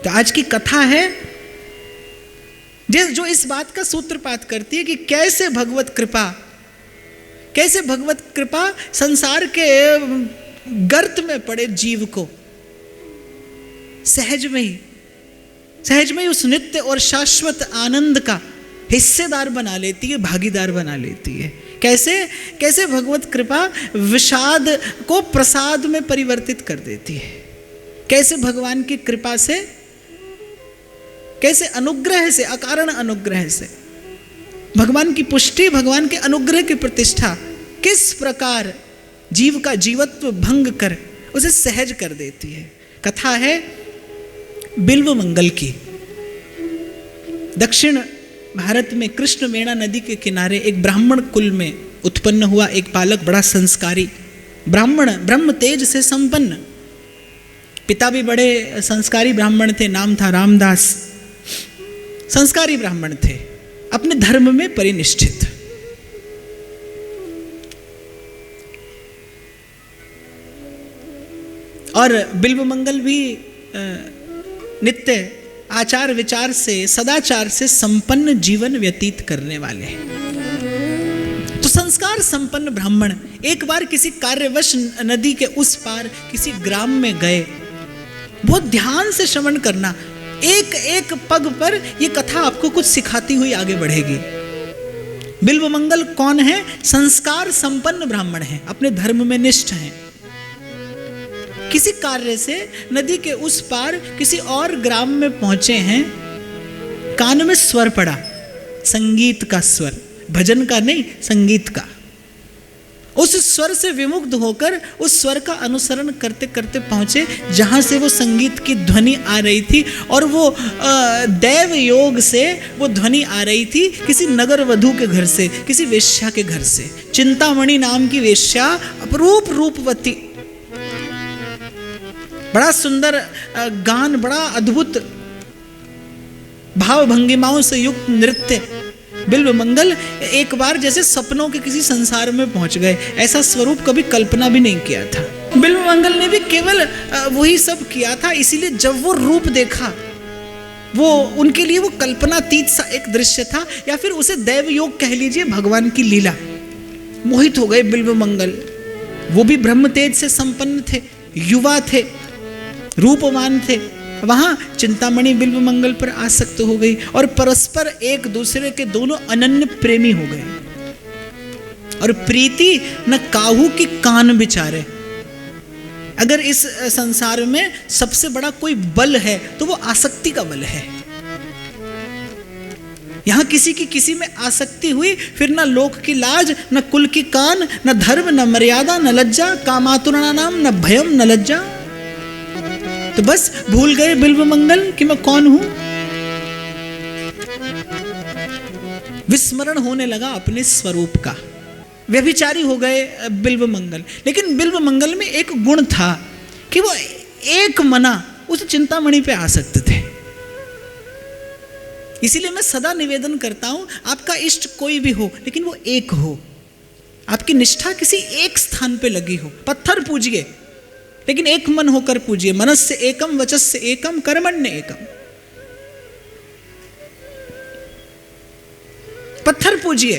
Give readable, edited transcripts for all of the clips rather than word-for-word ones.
तो आज की कथा है जो इस बात का सूत्रपात करती है कि कैसे भगवत कृपा संसार के गर्त में पड़े जीव को सहज में ही उस नित्य और शाश्वत आनंद का हिस्सेदार बना लेती है, भागीदार बना लेती है। कैसे भगवत कृपा विषाद को प्रसाद में परिवर्तित कर देती है, कैसे भगवान की कृपा से, कैसे अनुग्रह से, अकारण अनुग्रह से भगवान की पुष्टि, भगवान के अनुग्रह की प्रतिष्ठा किस प्रकार जीव का जीवत्व भंग कर उसे सहज कर देती है। कथा है बिल्व मंगल की। दक्षिण भारत में कृष्ण मेणा नदी के किनारे एक ब्राह्मण कुल में उत्पन्न हुआ एक बालक, बड़ा संस्कारी ब्राह्मण, ब्रह्म तेज से संपन्न। पिता भी बड़े संस्कारी ब्राह्मण थे, नाम था रामदास। संस्कारी ब्राह्मण थे, अपने धर्म में परिनिष्ठित। और बिल्व मंगल भी नित्य आचार विचार से, सदाचार से संपन्न जीवन व्यतीत करने वाले हैं। तो संस्कार संपन्न ब्राह्मण एक बार किसी कार्यवश नदी के उस पार किसी ग्राम में गए। बहुत ध्यान से श्रवण करना, एक एक पग पर यह कथा आपको कुछ सिखाती हुई आगे बढ़ेगी। बिल्व मंगल कौन है? संस्कार संपन्न ब्राह्मण हैं, अपने धर्म में निष्ठ हैं। किसी कार्य से नदी के उस पार किसी और ग्राम में पहुंचे हैं। कान में स्वर पड़ा, संगीत का स्वर, भजन का नहीं, संगीत का। उस स्वर से विमुग्ध होकर उस स्वर का अनुसरण करते करते पहुंचे जहां से वो संगीत की ध्वनि आ रही थी। और वो दैव योग से वो ध्वनि आ रही थी किसी नगर वधू के घर से, किसी वेश्या के घर से। चिंतामणि नाम की वेश्या, अपरूप रूपवती, बड़ा सुंदर गान, बड़ा अद्भुत भाव भंगिमाओं से युक्त नृत्य। बिल्व मंगल एक बार जैसे सपनों के किसी संसार में पहुंच गए। ऐसा स्वरूप कभी कल्पना भी नहीं किया था। बिल्व मंगल ने भी केवल वही सब किया था। इसीलिए जब वो रूप देखा, वो उनके लिए वो कल्पनातीत सा एक दृश्य था, या फिर उसे दैव योग कह लीजिए, भगवान की लीला। मोहित हो गए बिल्व मंगल। वो भी ब्रह्म तेज से संपन्न थे, युवा थे, रूपवान थे। वहां चिंतामणि बिल्व मंगल पर आसक्त हो गई और परस्पर एक दूसरे के दोनों अनन्य प्रेमी हो गए। और प्रीति न काहू की कान बिचारे। अगर इस संसार में सबसे बड़ा कोई बल है तो वो आसक्ति का बल है। यहां किसी की किसी में आसक्ति हुई, फिर न लोक की लाज, न कुल की कान, न धर्म, न मर्यादा, न लज्जा, कामातुराणां नाम, न भयम, न लज्जा। तो बस भूल गए बिल्व मंगल कि मैं कौन हूं। विस्मरण होने लगा अपने स्वरूप का। व्यभिचारी हो गए बिल्व मंगल। लेकिन बिल्व मंगल में एक गुण था कि वो एक मना उस चिंतामणि पे आसक्त थे। इसीलिए मैं सदा निवेदन करता हूं, आपका इष्ट कोई भी हो लेकिन वो एक हो। आपकी निष्ठा किसी एक स्थान पे लगी हो। पत्थर पूजिए लेकिन एक मन होकर पूजिए। मनस्य एकम, वचस्य एकम, कर्मण्य एकम। पत्थर पूजिए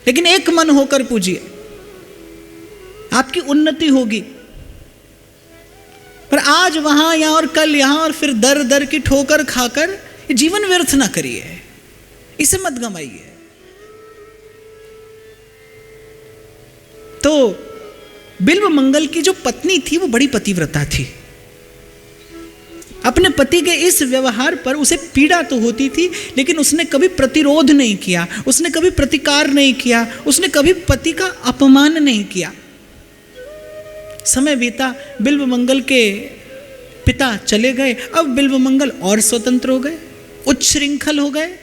लेकिन एक मन होकर पूजिए, आपकी उन्नति होगी। पर आज वहां यहां और कल यहां और फिर दर दर की ठोकर खाकर जीवन व्यर्थ ना करिए, इसे मत गमाइए। तो बिल्व मंगल की जो पत्नी थी वो बड़ी पतिव्रता थी। अपने पति के इस व्यवहार पर उसे पीड़ा तो होती थी, लेकिन उसने कभी प्रतिरोध नहीं किया, उसने कभी प्रतिकार नहीं किया, उसने कभी पति का अपमान नहीं किया। समय बीता, बिल्व मंगल के पिता चले गए। अब बिल्व मंगल और स्वतंत्र हो गए, उच्छृंखल हो गए।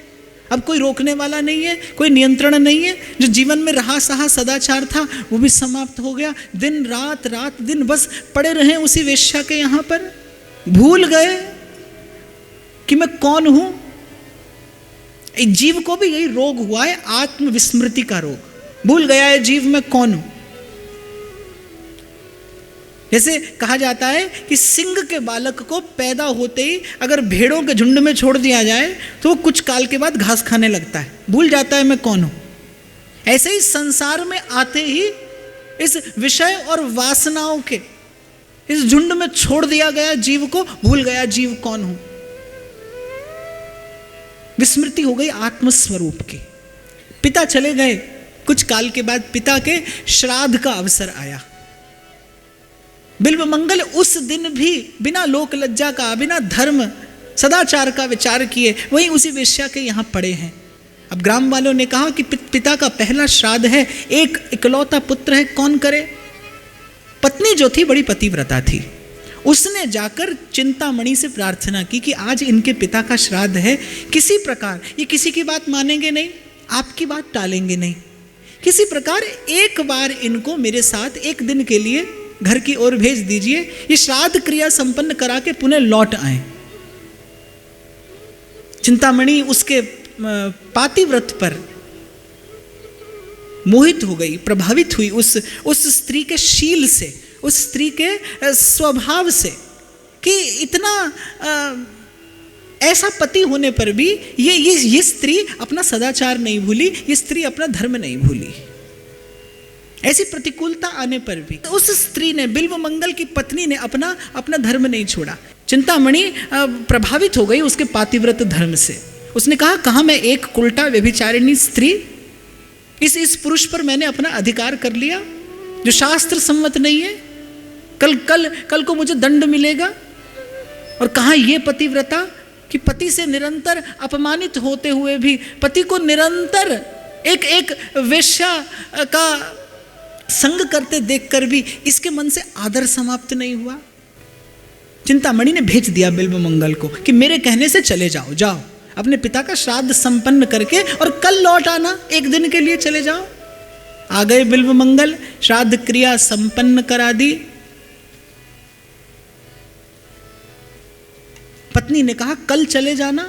अब कोई रोकने वाला नहीं है, कोई नियंत्रण नहीं है। जो जीवन में रहा सहा सदाचार था वो भी समाप्त हो गया। दिन रात, रात दिन बस पड़े रहे उसी वेश्या के यहाँ पर। भूल गए कि मैं कौन हूं। जीव को भी यही रोग हुआ है, आत्मविस्मृति का रोग। भूल गया है जीव मैं कौन हूं। जैसे कहा जाता है कि सिंह के बालक को पैदा होते ही अगर भेड़ों के झुंड में छोड़ दिया जाए तो वो कुछ काल के बाद घास खाने लगता है, भूल जाता है मैं कौन हूं। ऐसे ही संसार में आते ही इस विषय और वासनाओं के इस झुंड में छोड़ दिया गया जीव को, भूल गया जीव कौन हूं। विस्मृति हो गई आत्मस्वरूप की। पिता चले गए, कुछ काल के बाद पिता के श्राद्ध का अवसर आया। बिल्वमंगल उस दिन भी बिना लोक लज्जा का, बिना धर्म सदाचार का विचार किए वहीं उसी वेश्या के यहां पड़े हैं। अब ग्राम वालों ने कहा कि पिता का पहला श्राद्ध है, एक इकलौता पुत्र है, कौन करे। पत्नी जो थी बड़ी पतिव्रता थी, उसने जाकर चिंतामणि से प्रार्थना की कि आज इनके पिता का श्राद्ध है, किसी प्रकार ये किसी की बात मानेंगे नहीं, आपकी बात टालेंगे नहीं, किसी प्रकार एक बार इनको मेरे साथ एक दिन के लिए घर की ओर भेज दीजिए, ये श्राद्ध क्रिया संपन्न करा के पुनः लौट आए। चिंतामणि उसके पातिव्रत पर मोहित हो गई, प्रभावित हुई उस स्त्री के शील से, उस स्त्री के स्वभाव से, कि इतना ऐसा पति होने पर भी ये स्त्री अपना सदाचार नहीं भूली, ये स्त्री अपना धर्म नहीं भूली। ऐसी प्रतिकूलता आने पर भी उस स्त्री ने, बिल्वमंगल की पत्नी ने अपना धर्म नहीं छोड़ा। चिंतामणि प्रभावित हो गई उसके पातिव्रत धर्म से। उसने कहा, कहाँ मैं एक उल्टा व्यभिचारिणी स्त्री, इस पुरुष पर मैंने अपना अधिकार कर लिया जो शास्त्र सम्मत नहीं है, कल को मुझे दंड मिलेगा। और कहाँ ये पतिव्रता कि पति से निरंतर अपमानित होते हुए भी, पति को निरंतर एक वेश्या का संग करते देखकर भी इसके मन से आदर समाप्त नहीं हुआ। चिंतामणि ने भेज दिया बिल्वमंगल को कि मेरे कहने से चले जाओ, अपने पिता का श्राद्ध संपन्न करके और कल लौट आना, एक दिन के लिए चले जाओ। आ गए बिल्वमंगल, श्राद्ध क्रिया संपन्न करा दी। पत्नी ने कहा कल चले जाना,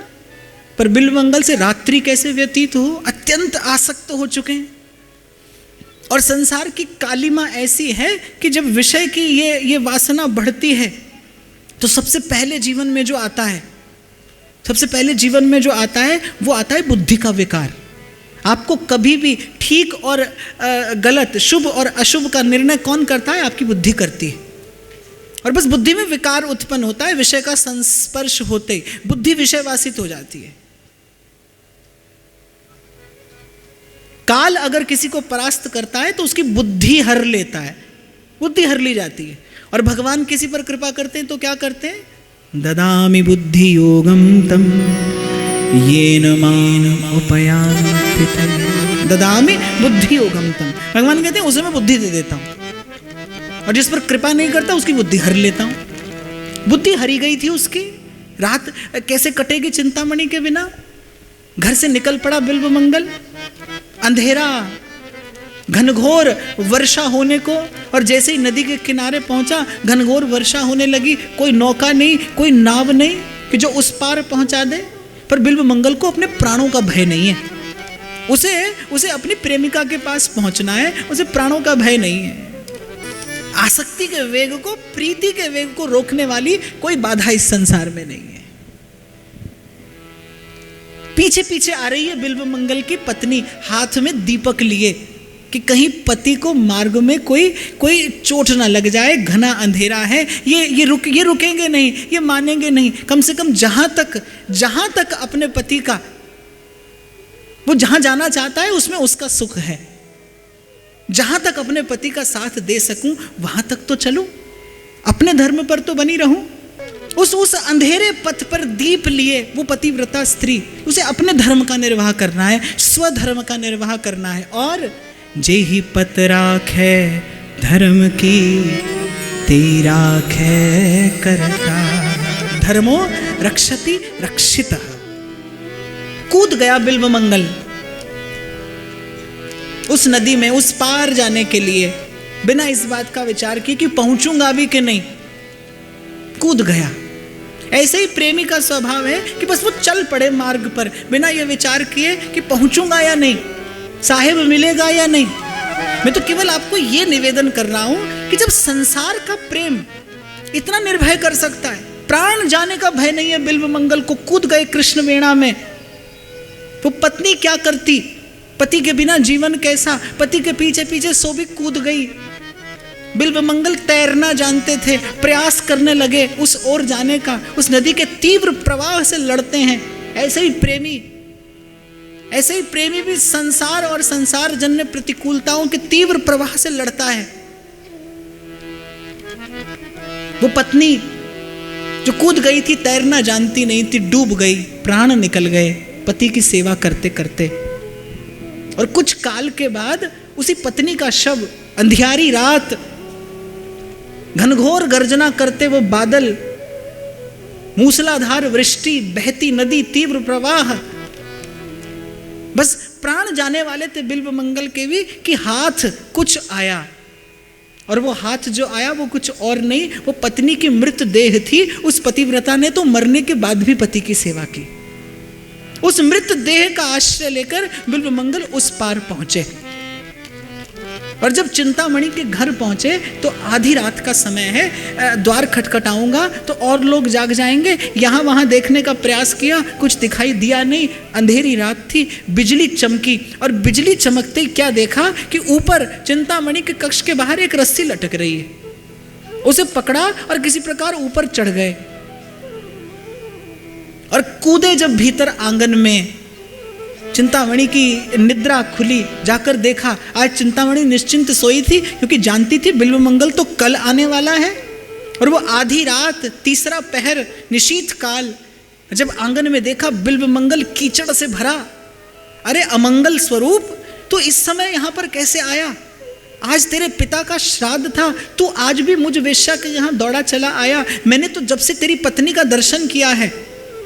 पर बिल्वमंगल से रात्रि कैसे व्यतीत हो, अत्यंत आसक्त हो चुके हैं। और संसार की कालिमा ऐसी है कि जब विषय की ये वासना बढ़ती है तो सबसे पहले जीवन में जो आता है, वो आता है बुद्धि का विकार। आपको कभी भी ठीक और गलत, शुभ और अशुभ का निर्णय कौन करता है? आपकी बुद्धि करती है। और बस बुद्धि में विकार उत्पन्न होता है, विषय का संस्पर्श होते ही बुद्धि विषयवासित हो जाती है। काल अगर किसी को परास्त करता है तो उसकी बुद्धि हर लेता है, बुद्धि हर ली जाती है। और भगवान किसी पर कृपा करते हैं तो क्या करते हैं? ददामि बुद्धि योगम तम येन माम उपयान्ति तम। ददामि बुद्धि योगम तम, भगवान कहते हैं उसे मैं बुद्धि दे देता हूं, और जिस पर कृपा नहीं करता उसकी बुद्धि हर लेता हूं। बुद्धि हरी गई थी उसकी, रात कैसे कटेगी चिंतामणि के बिना। घर से निकल पड़ा बिल्वमंगल, अंधेरा, घनघोर वर्षा होने को, और जैसे ही नदी के किनारे पहुंचा घनघोर वर्षा होने लगी। कोई नौका नहीं, कोई नाव नहीं कि जो उस पार पहुंचा दे। पर बिल्वमंगल को अपने प्राणों का भय नहीं है, उसे अपनी प्रेमिका के पास पहुंचना है, उसे प्राणों का भय नहीं है। आसक्ति के वेग को, प्रीति के वेग को रोकने वाली कोई बाधा इस संसार में नहीं है। पीछे पीछे आ रही है बिल्वमंगल की पत्नी, हाथ में दीपक लिए, कि कहीं पति को मार्ग में कोई चोट ना लग जाए। घना अंधेरा है, ये रुकेंगे नहीं, ये मानेंगे नहीं। कम से कम जहां तक अपने पति का, वो जहां जाना चाहता है उसमें उसका सुख है। जहां तक अपने पति का साथ दे सकूं वहां तक तो चलूं, अपने धर्म पर तो बनी रहूं। उस अंधेरे पथ पर दीप लिए वो पतिव्रता स्त्री, उसे अपने धर्म का निर्वाह करना है, स्वधर्म का निर्वाह करना है। और जेहि पत राखै धर्म की तेरा खे करता, धर्मो रक्षति रक्षितः। कूद गया बिल्वमंगल उस नदी में, उस पार जाने के लिए, बिना इस बात का विचार किए कि पहुंचूंगा भी कि नहीं, कूद गया। ऐसे ही प्रेमी का स्वभाव है कि बस वो चल पड़े मार्ग पर, बिना ये विचार किए कि पहुंचूंगा या नहीं, साहिब मिलेगा या नहीं, मैं तो केवल आपको ये निवेदन कर रहा हूं कि जब संसार का प्रेम इतना निर्भय कर सकता है, प्राण जाने का भय नहीं है, बिल्व मंगल को कूद गए कृष्ण वेणा में। वो पत्नी क्या करती, पति के बिना जीवन कैसा, पति के पीछे पीछे सो भी कूद गई। बिल्व मंगल तैरना जानते थे, प्रयास करने लगे उस ओर जाने का, उस नदी के तीव्र प्रवाह से लड़ते हैं। ऐसे ही प्रेमी भी संसार और संसार जन्य प्रतिकूलताओं के तीव्र प्रवाह से लड़ता है। वो पत्नी जो कूद गई थी, तैरना जानती नहीं थी, डूब गई, प्राण निकल गए पति की सेवा करते करते। और कुछ काल के बाद उसी पत्नी का शव, अंधियारी रात, घनघोर गर्जना करते वो बादल, मूसलाधार वृष्टि, बहती नदी, तीव्र प्रवाह, बस प्राण जाने वाले थे बिल्व मंगल के भी कि हाथ कुछ आया। और वो हाथ जो आया वो कुछ और नहीं, वो पत्नी की मृत देह थी। उस पतिव्रता ने तो मरने के बाद भी पति की सेवा की। उस मृत देह का आश्रय लेकर बिल्व मंगल उस पार पहुंचे। और जब चिंतामणि के घर पहुंचे तो आधी रात का समय है, द्वार खटखटाऊंगा तो और लोग जाग जाएंगे। यहाँ वहाँ देखने का प्रयास किया, कुछ दिखाई दिया नहीं। अंधेरी रात थी, बिजली चमकी, और बिजली चमकते ही क्या देखा कि ऊपर चिंतामणि के कक्ष के बाहर एक रस्सी लटक रही है। उसे पकड़ा और किसी प्रकार ऊपर चढ़ गए और कूदे जब भीतर आंगन में। चिंतामणि की निद्रा खुली, जाकर देखा आज चिंतामणि निश्चिंत सोई थी, क्योंकि जानती थी बिल्व मंगल तो कल आने वाला है। और वो आधी रात, तीसरा पहर, निशीथ काल, जब आंगन में देखा बिल्व मंगल कीचड़ से भरा। अरे अमंगल स्वरूप, तू इस समय यहां पर कैसे आया? आज तेरे पिता का श्राद्ध था, तू आज भी मुझ वेश्या के यहां दौड़ा चला आया। मैंने तो जब से तेरी पत्नी का दर्शन किया है,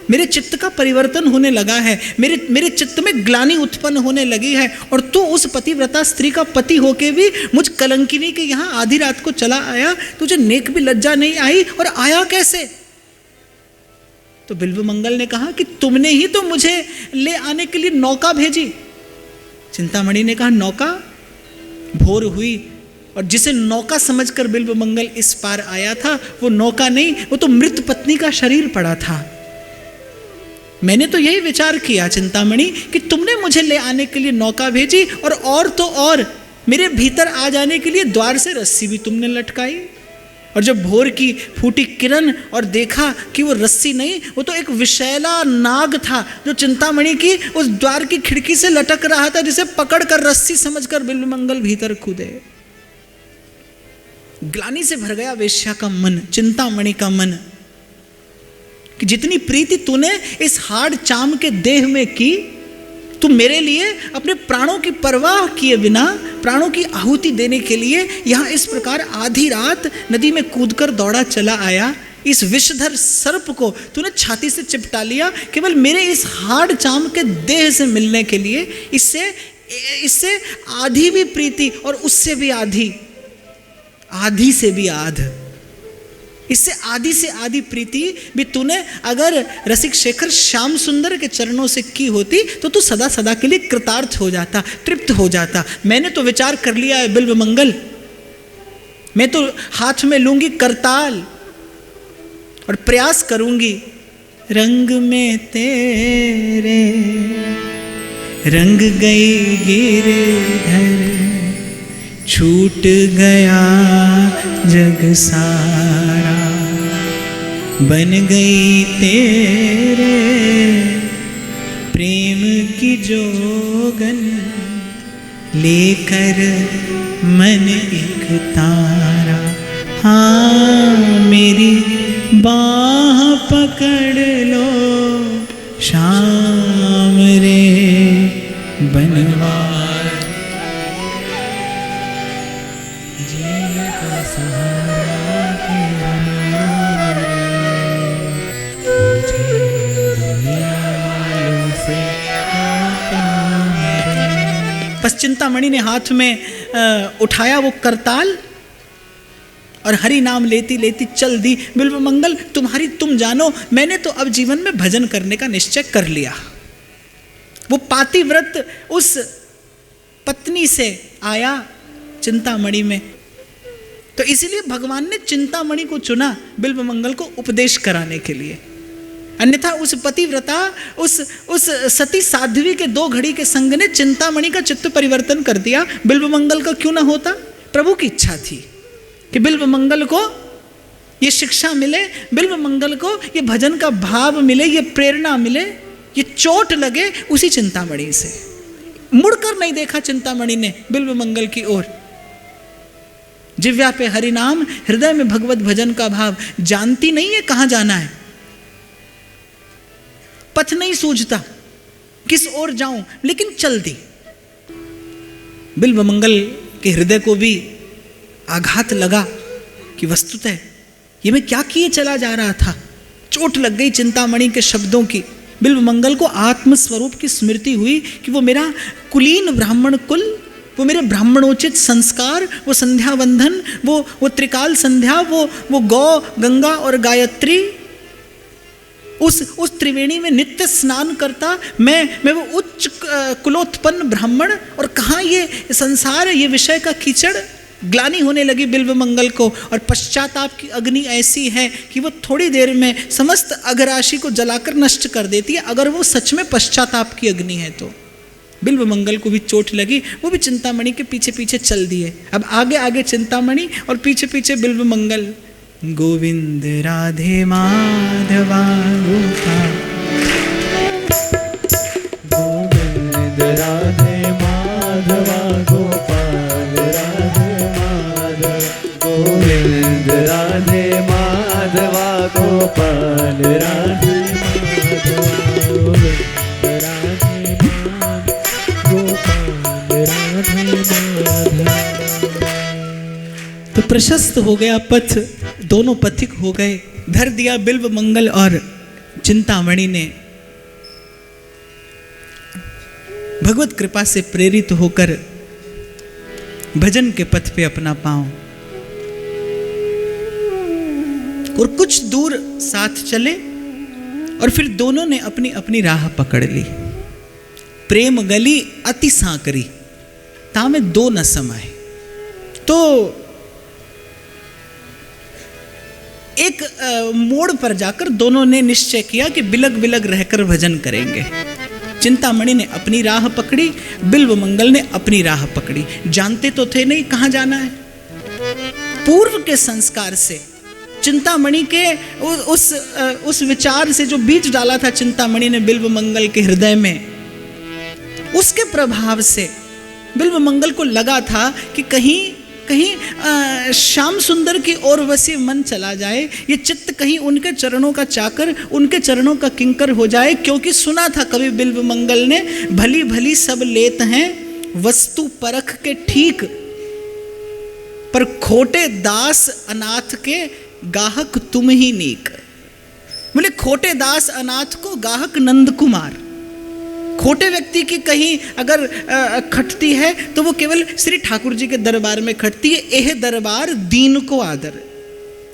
मेरे चित्त का परिवर्तन होने लगा है, मेरे चित्त में ग्लानि उत्पन्न होने लगी है। और तू उस पतिव्रता स्त्री का पति होके भी मुझ कलंकिनी के यहाँ आधी रात को चला आया, तुझे नेक भी लज्जा नहीं आई, और आया कैसे? तो बिल्व मंगल ने कहा कि तुमने ही तो मुझे ले आने के लिए नौका भेजी। चिंतामणि ने कहा नौका? भोर हुई, और जिसे नौका समझकर बिल्व मंगल इस पार आया था वो नौका नहीं, वो तो मृत पत्नी का शरीर पड़ा था। मैंने तो यही विचार किया चिंतामणि कि तुमने मुझे ले आने के लिए नौका भेजी, और तो और मेरे भीतर आ जाने के लिए द्वार से रस्सी भी तुमने लटकाई। और जब भोर की फूटी किरण और देखा कि वो रस्सी नहीं, वो तो एक विशैला नाग था जो चिंतामणि की उस द्वार की खिड़की से लटक रहा था, जिसे पकड़कर रस्सी समझकर बिल्व मंगल भीतर कूदे। ग्लानि से भर गया वेश्या का मन, चिंतामणि का मन, कि जितनी प्रीति तूने इस हाड़ चाम के देह में की, तू मेरे लिए अपने प्राणों की परवाह किए बिना, प्राणों की आहुति देने के लिए यहाँ इस प्रकार आधी रात नदी में कूदकर दौड़ा चला आया। इस विषधर सर्प को तूने छाती से चिपटा लिया केवल मेरे इस हाड़ चाम के देह से मिलने के लिए। इससे आधी भी प्रीति और उससे भी आधी, आधी से भी आध, इससे आधी से आधी प्रीति भी तूने अगर रसिक शेखर श्याम सुंदर के चरणों से की होती तो तू सदा सदा के लिए कृतार्थ हो जाता, तृप्त हो जाता। मैंने तो विचार कर लिया है बिल्व मंगल, मैं तो हाथ में लूंगी करताल और प्रयास करूंगी, रंग में तेरे रंग गई गिरधर, छूट गया जग सारा, बन गई तेरे प्रेम की जोगन, लेकर मन एक तारा। हाँ मेरी बाह पकड़ लो शाम रे बनवार, बस चिंतामणि ने हाथ में उठाया वो करताल और हरि नाम लेती लेती चल दी। बिल्व मंगल तुम जानो, मैंने तो अब जीवन में भजन करने का निश्चय कर लिया। वो पातिव्रत उस पत्नी से आया चिंतामणि में। तो इसीलिए भगवान ने चिंतामणि को चुना बिल्वमंगल को उपदेश कराने के लिए। अन्यथा उस पतिव्रता, उस सती साध्वी के 2 घड़ी के संग ने चिंतामणि का चित्त परिवर्तन कर दिया। बिल्वमंगल का क्यों ना होता? प्रभु की इच्छा थी कि बिल्वमंगल को ये शिक्षा मिले, बिल्वमंगल को ये भजन का भाव मिले, ये प्रेरणा मिले, ये चोट लगे उसी चिंतामणि से। मुड़कर नहीं देखा चिंतामणि ने बिल्वमंगल की ओर। जिव्या पे हरि नाम, हृदय में भगवत भजन का भाव। जानती नहीं है कहां जाना है, पथ नहीं सूझता किस ओर जाऊं, लेकिन चल दी। बिल्वमंगल के हृदय को भी आघात लगा कि वस्तुतः ये मैं क्या किए चला जा रहा था। चोट लग गई चिंतामणि के शब्दों की। बिल्वमंगल को आत्मस्वरूप की स्मृति हुई कि वो मेरा कुलीन ब्राह्मण कुल, वो मेरे ब्राह्मणोचित संस्कार, वो संध्या बंधन, वो त्रिकाल संध्या, वो गौ, गंगा और गायत्री, उस त्रिवेणी में नित्य स्नान करता मैं वो उच्च कुलोत्पन्न ब्राह्मण, और कहाँ ये संसार, ये विषय का कीचड़। ग्लानि होने लगी बिल्वमंगल को, और पश्चाताप की अग्नि ऐसी है कि वो थोड़ी देर में समस्त अघराशि को जलाकर नष्ट कर देती है, अगर वो सच में पश्चाताप की अग्नि है तो। बिल्वमंगल को भी चोट लगी, वो भी चिंतामणि के पीछे पीछे चल दिए। अब आगे आगे चिंतामणि और पीछे पीछे बिल्वमंगल। गोविंद राधे माधवा गोपाल, गोविंद राधे माधवा गोपाल, राधे माधव, गोविंद राधे माधवा गोपाल, राधे माधव, गोविंद राधे गोपाल, राधे माधव। तो प्रशस्त हो गया पथ, दोनों पथिक हो गए। धर दिया बिल्वमंगल और चिंतामणि ने भगवत कृपा से प्रेरित होकर भजन के पथ पे अपना पांव, और कुछ दूर साथ चले और फिर दोनों ने अपनी अपनी राह पकड़ ली। प्रेम गली अति सांकरी, तामे 2 न समाये। तो एक मोड़ पर जाकर दोनों ने निश्चय किया कि बिलग बिलग रहकर भजन करेंगे। चिंतामणि ने अपनी राह पकड़ी, बिल्वमंगल ने अपनी राह पकड़ी। जानते तो थे नहीं कहां जाना है। पूर्व के संस्कार से चिंतामणि के उस विचार से जो बीज डाला था चिंतामणि ने बिल्वमंगल के हृदय में, उसके प्रभाव से बिल्वमंगल को लगा था कि कहीं श्याम सुंदर की ओर वसी मन चला जाए, ये चित्त कहीं उनके चरणों का चाकर, उनके चरणों का किंकर हो जाए। क्योंकि सुना था कवि बिल्वमंगल ने, भली भली सब लेत हैं वस्तु परख के ठीक, पर खोटे दास अनाथ के गाहक तुम ही नीक। बोले खोटे दास अनाथ को गाहक नंद कुमार। खोटे व्यक्ति की कहीं अगर खटती है तो वो केवल श्री ठाकुर जी के दरबार में खटती है। एह दरबार दीन को आदर,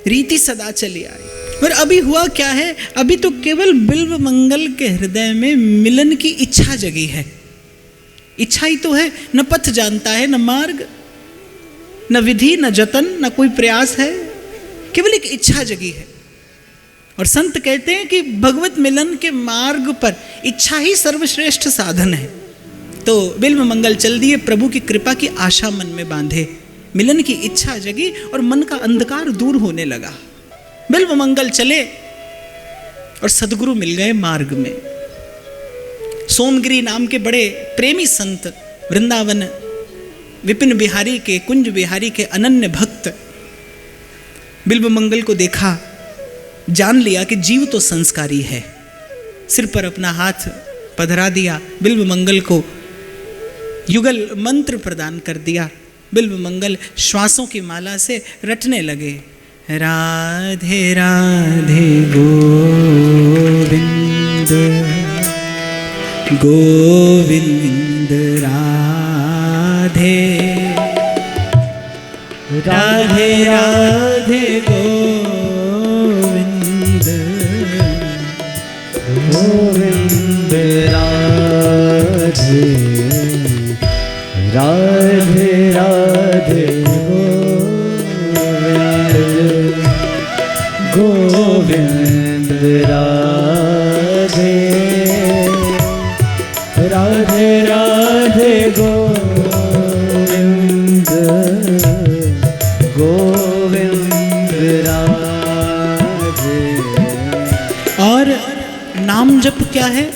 रीति सदा चली आई। और अभी हुआ क्या है, अभी तो केवल बिल्वमंगल के हृदय में मिलन की इच्छा जगी है। इच्छा ही तो है, न पथ जानता है, न मार्ग, न विधि, न जतन, न कोई प्रयास है, केवल एक इच्छा जगी है। और संत कहते हैं कि भगवत मिलन के मार्ग पर इच्छा ही सर्वश्रेष्ठ साधन है। तो बिल्वमंगल चल दिए, प्रभु की कृपा की आशा मन में बांधे। मिलन की इच्छा जगी और मन का अंधकार दूर होने लगा। बिल्वमंगल चले और सदगुरु मिल गए मार्ग में। सोमगिरी नाम के बड़े प्रेमी संत, वृंदावन विपिन बिहारी के, कुंज बिहारी के अनन्य भक्त, बिल्वमंगल को देखा, जान लिया कि जीव तो संस्कारी है। सिर पर अपना हाथ पधरा दिया, बिल्वमंगल को युगल मंत्र प्रदान कर दिया। बिल्वमंगल श्वासों की माला से रटने लगे, राधे राधे गोविंद गोविंद राधे, राधे राधे गोविंद गोविंद राधे, राधे राधे नाम जप क्या है?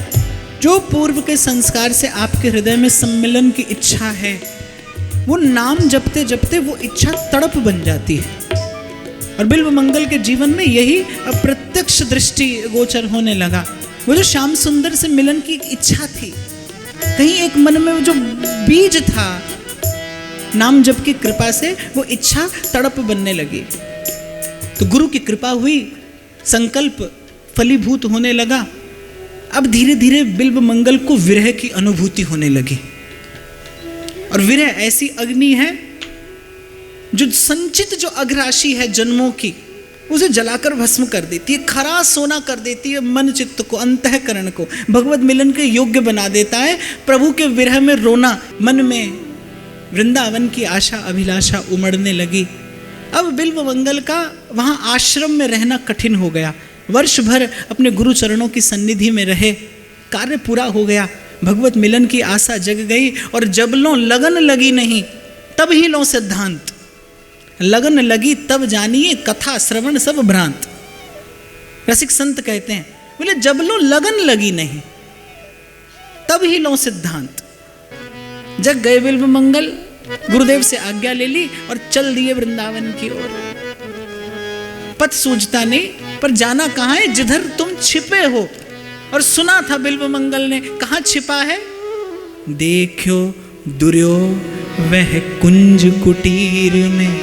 जो पूर्व के संस्कार से आपके हृदय में सम्मिलन की इच्छा है, वो नाम जपते जपते वो इच्छा तड़प बन जाती है। और बिल्व मंगल के जीवन में यही अप्रत्यक्ष दृष्टि गोचर होने लगा। वो जो श्याम सुंदर से मिलन की एक इच्छा थी, कहीं एक मन में वो जो बीज था, नाम जप की कृपा से वो इच्छा तड़प बनने लगी। तो गुरु की कृपा हुई, संकल्प फलीभूत होने लगा। अब धीरे धीरे बिल्व मंगल को विरह की अनुभूति होने लगी। और विरह ऐसी अग्नि है जो संचित जो अघराशि है जन्मों की, उसे जलाकर भस्म कर देती है, खरा सोना कर देती है मन चित्त को, अंतःकरण को, भगवत मिलन के योग्य बना देता है। प्रभु के विरह में रोना, मन में वृंदावन की आशा अभिलाषा उमड़ने लगी। अब बिल्व मंगल का वहाँ आश्रम में रहना कठिन हो गया। वर्ष भर अपने गुरु चरणों की सन्निधि में रहे, कार्य पूरा हो गया, भगवत मिलन की आशा जग गई। और जब लो लगन लगी नहीं तब ही लो सिद्धांत, लगन लगी तब जानिए कथा श्रवण सब भ्रांत। रसिक संत कहते हैं, बोले जब लो लगन लगी नहीं तब ही लो सिद्धांत। जग गए बिल्व मंगल, गुरुदेव से आज्ञा ले ली और चल दिए वृंदावन की ओर। पथ सूझता नहीं, पर जाना कहाँ है? जिधर तुम छिपे हो। और सुना था बिल्व मंगल ने, कहाँ छिपा है? देखो दुर्यो वह कुंज कुटीर में,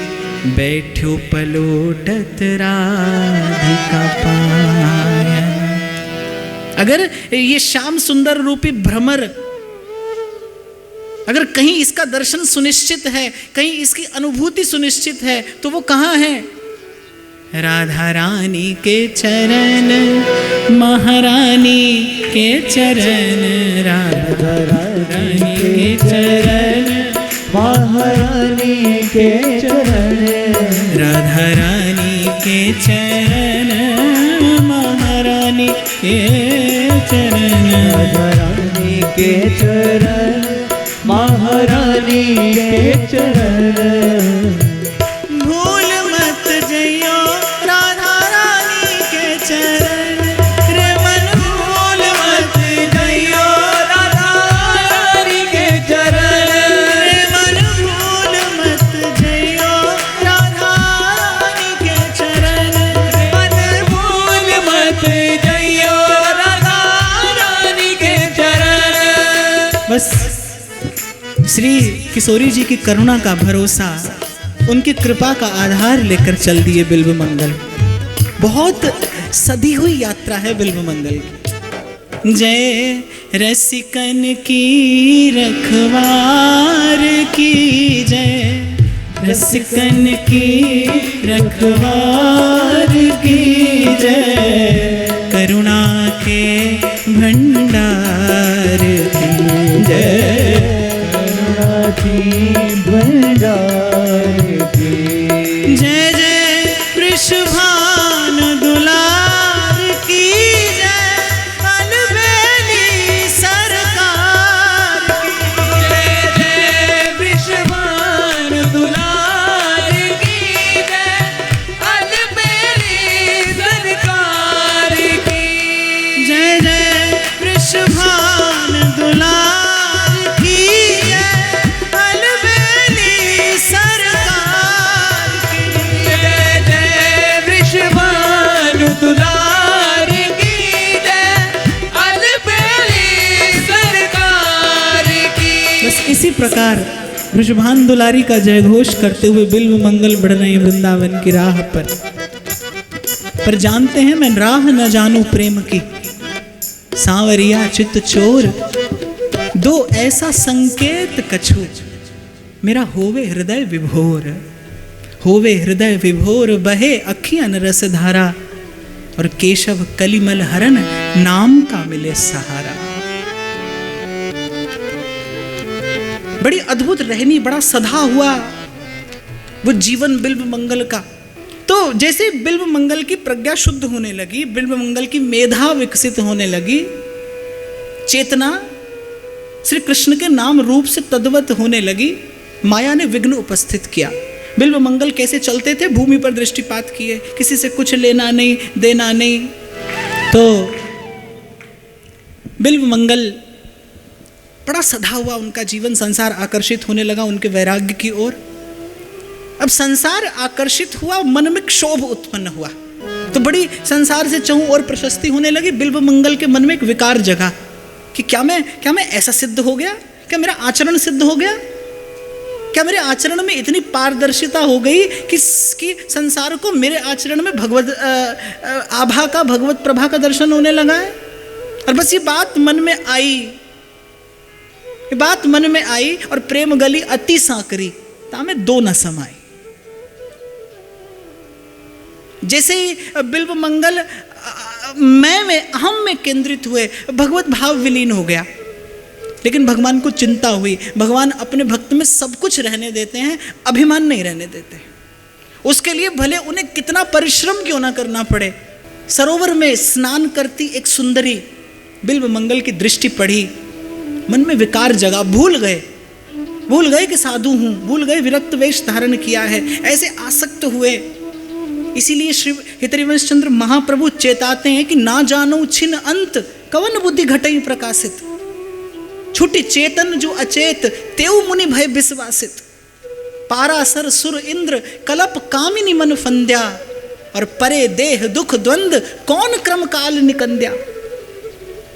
बैठो पलोटत राधिका पाया। अगर ये श्याम सुंदर रूपी भ्रमर, अगर कहीं इसका दर्शन सुनिश्चित है, कहीं इसकी अनुभूति सुनिश्चित है, तो वो कहाँ है? राधा रानी के चरण, महारानी के चरण, राधा रानी के चरण, महारानी के चरण, राधा रानी के चरण, महारानी के चरण, राधा रानी के चरण, महारानी के चरण। भूल मत जइयो राधा रानी के चरण, रे मन भूल मत जइयो राधा रानी के चरण, रे मन भूल मत जइयो राधा रानी के चरण, मन भूल मत जइयो राधा रानी के चरण। बस श्री किशोरी जी की करुणा का भरोसा, उनकी कृपा का आधार लेकर चल दिए बिल्व मंगल। बहुत सदी हुई यात्रा है बिल्व मंगल की। जय रसिकन की रखवार की जय, रसिकन की रखवार की जय, करुणा के भंडार की जय, भंडार की जय जय वृषभान दुलार की जय, अलबेली सरकार की जय, जय वृषभान दुलार की जय, अलबेली सरकार की जय, जय वृषभान दुलार की दुलार की जय, अलबेली सरकार की। बस इसी प्रकार वृषभान दुलारी का जय घोष करते हुए बिल्व मंगल बढ़ रहे हैं वृंदावन की राह पर जानते हैं मैं राह न जानू प्रेम की, सांवरिया चित्त चोर, दो ऐसा संकेत कछु, मेरा होवे हृदय विभोर, होवे हृदय विभोर, बहे अखियन रस धारा, और केशव कलिमल हरण, नाम का मिले सहारा। बड़ी अद्भुत रहनी, बड़ा सधा हुआ वो जीवन बिल्व मंगल का। तो जैसे बिल्व मंगल की प्रज्ञा शुद्ध होने लगी, बिल्व मंगल की मेधा विकसित होने लगी, चेतना श्री कृष्ण के नाम रूप से तद्वत होने लगी, माया ने विघ्न उपस्थित किया। बिल्व मंगल कैसे चलते थे? भूमि पर दृष्टिपात किए, किसी से कुछ लेना नहीं देना नहीं। तो बिल्व मंगल बड़ा सधा हुआ उनका जीवन, संसार आकर्षित होने लगा उनके वैराग्य की ओर। अब संसार आकर्षित हुआ, मन में क्षोभ उत्पन्न हुआ, तो बड़ी संसार से चहु और प्रशस्ति होने लगी। बिल्व मंगल के मन में एक विकार जगा कि क्या मैं ऐसा सिद्ध हो गया, क्या मेरा आचरण सिद्ध हो गया, क्या मेरे आचरण में इतनी पारदर्शिता हो गई कि संसार को मेरे आचरण में भगवत आभा का, भगवत प्रभा का दर्शन होने लगा है। और बस ये बात मन में आई और प्रेम गली अति सांकरी तामे दो न समाई। जैसे ही बिल्व मंगल मैं अहम में केंद्रित हुए, भगवत भाव विलीन हो गया। लेकिन भगवान को चिंता हुई, भगवान अपने भक्त में सब कुछ रहने देते हैं, अभिमान नहीं रहने देते। उसके लिए भले उन्हें कितना परिश्रम क्यों ना करना पड़े। सरोवर में स्नान करती एक सुंदरी बिल्व मंगल की दृष्टि पड़ी, मन में विकार जगा, भूल गए कि साधु हूं, भूल गए विरक्त वेश धारण किया है, ऐसे आसक्त हुए। इसीलिए श्री हितरिवंश चंद्र महाप्रभु चेताते हैं कि ना जानो छिन अंत कवन बुद्धि घटई प्रकाशित, छुटी चेतन जो अचेत तेउ मुनि भय विश्वासित, पारासर सुर इंद्र कलप कामिनी मन फंद्या, और परे देह दुख द्वंद कौन क्रम काल निकंद्या।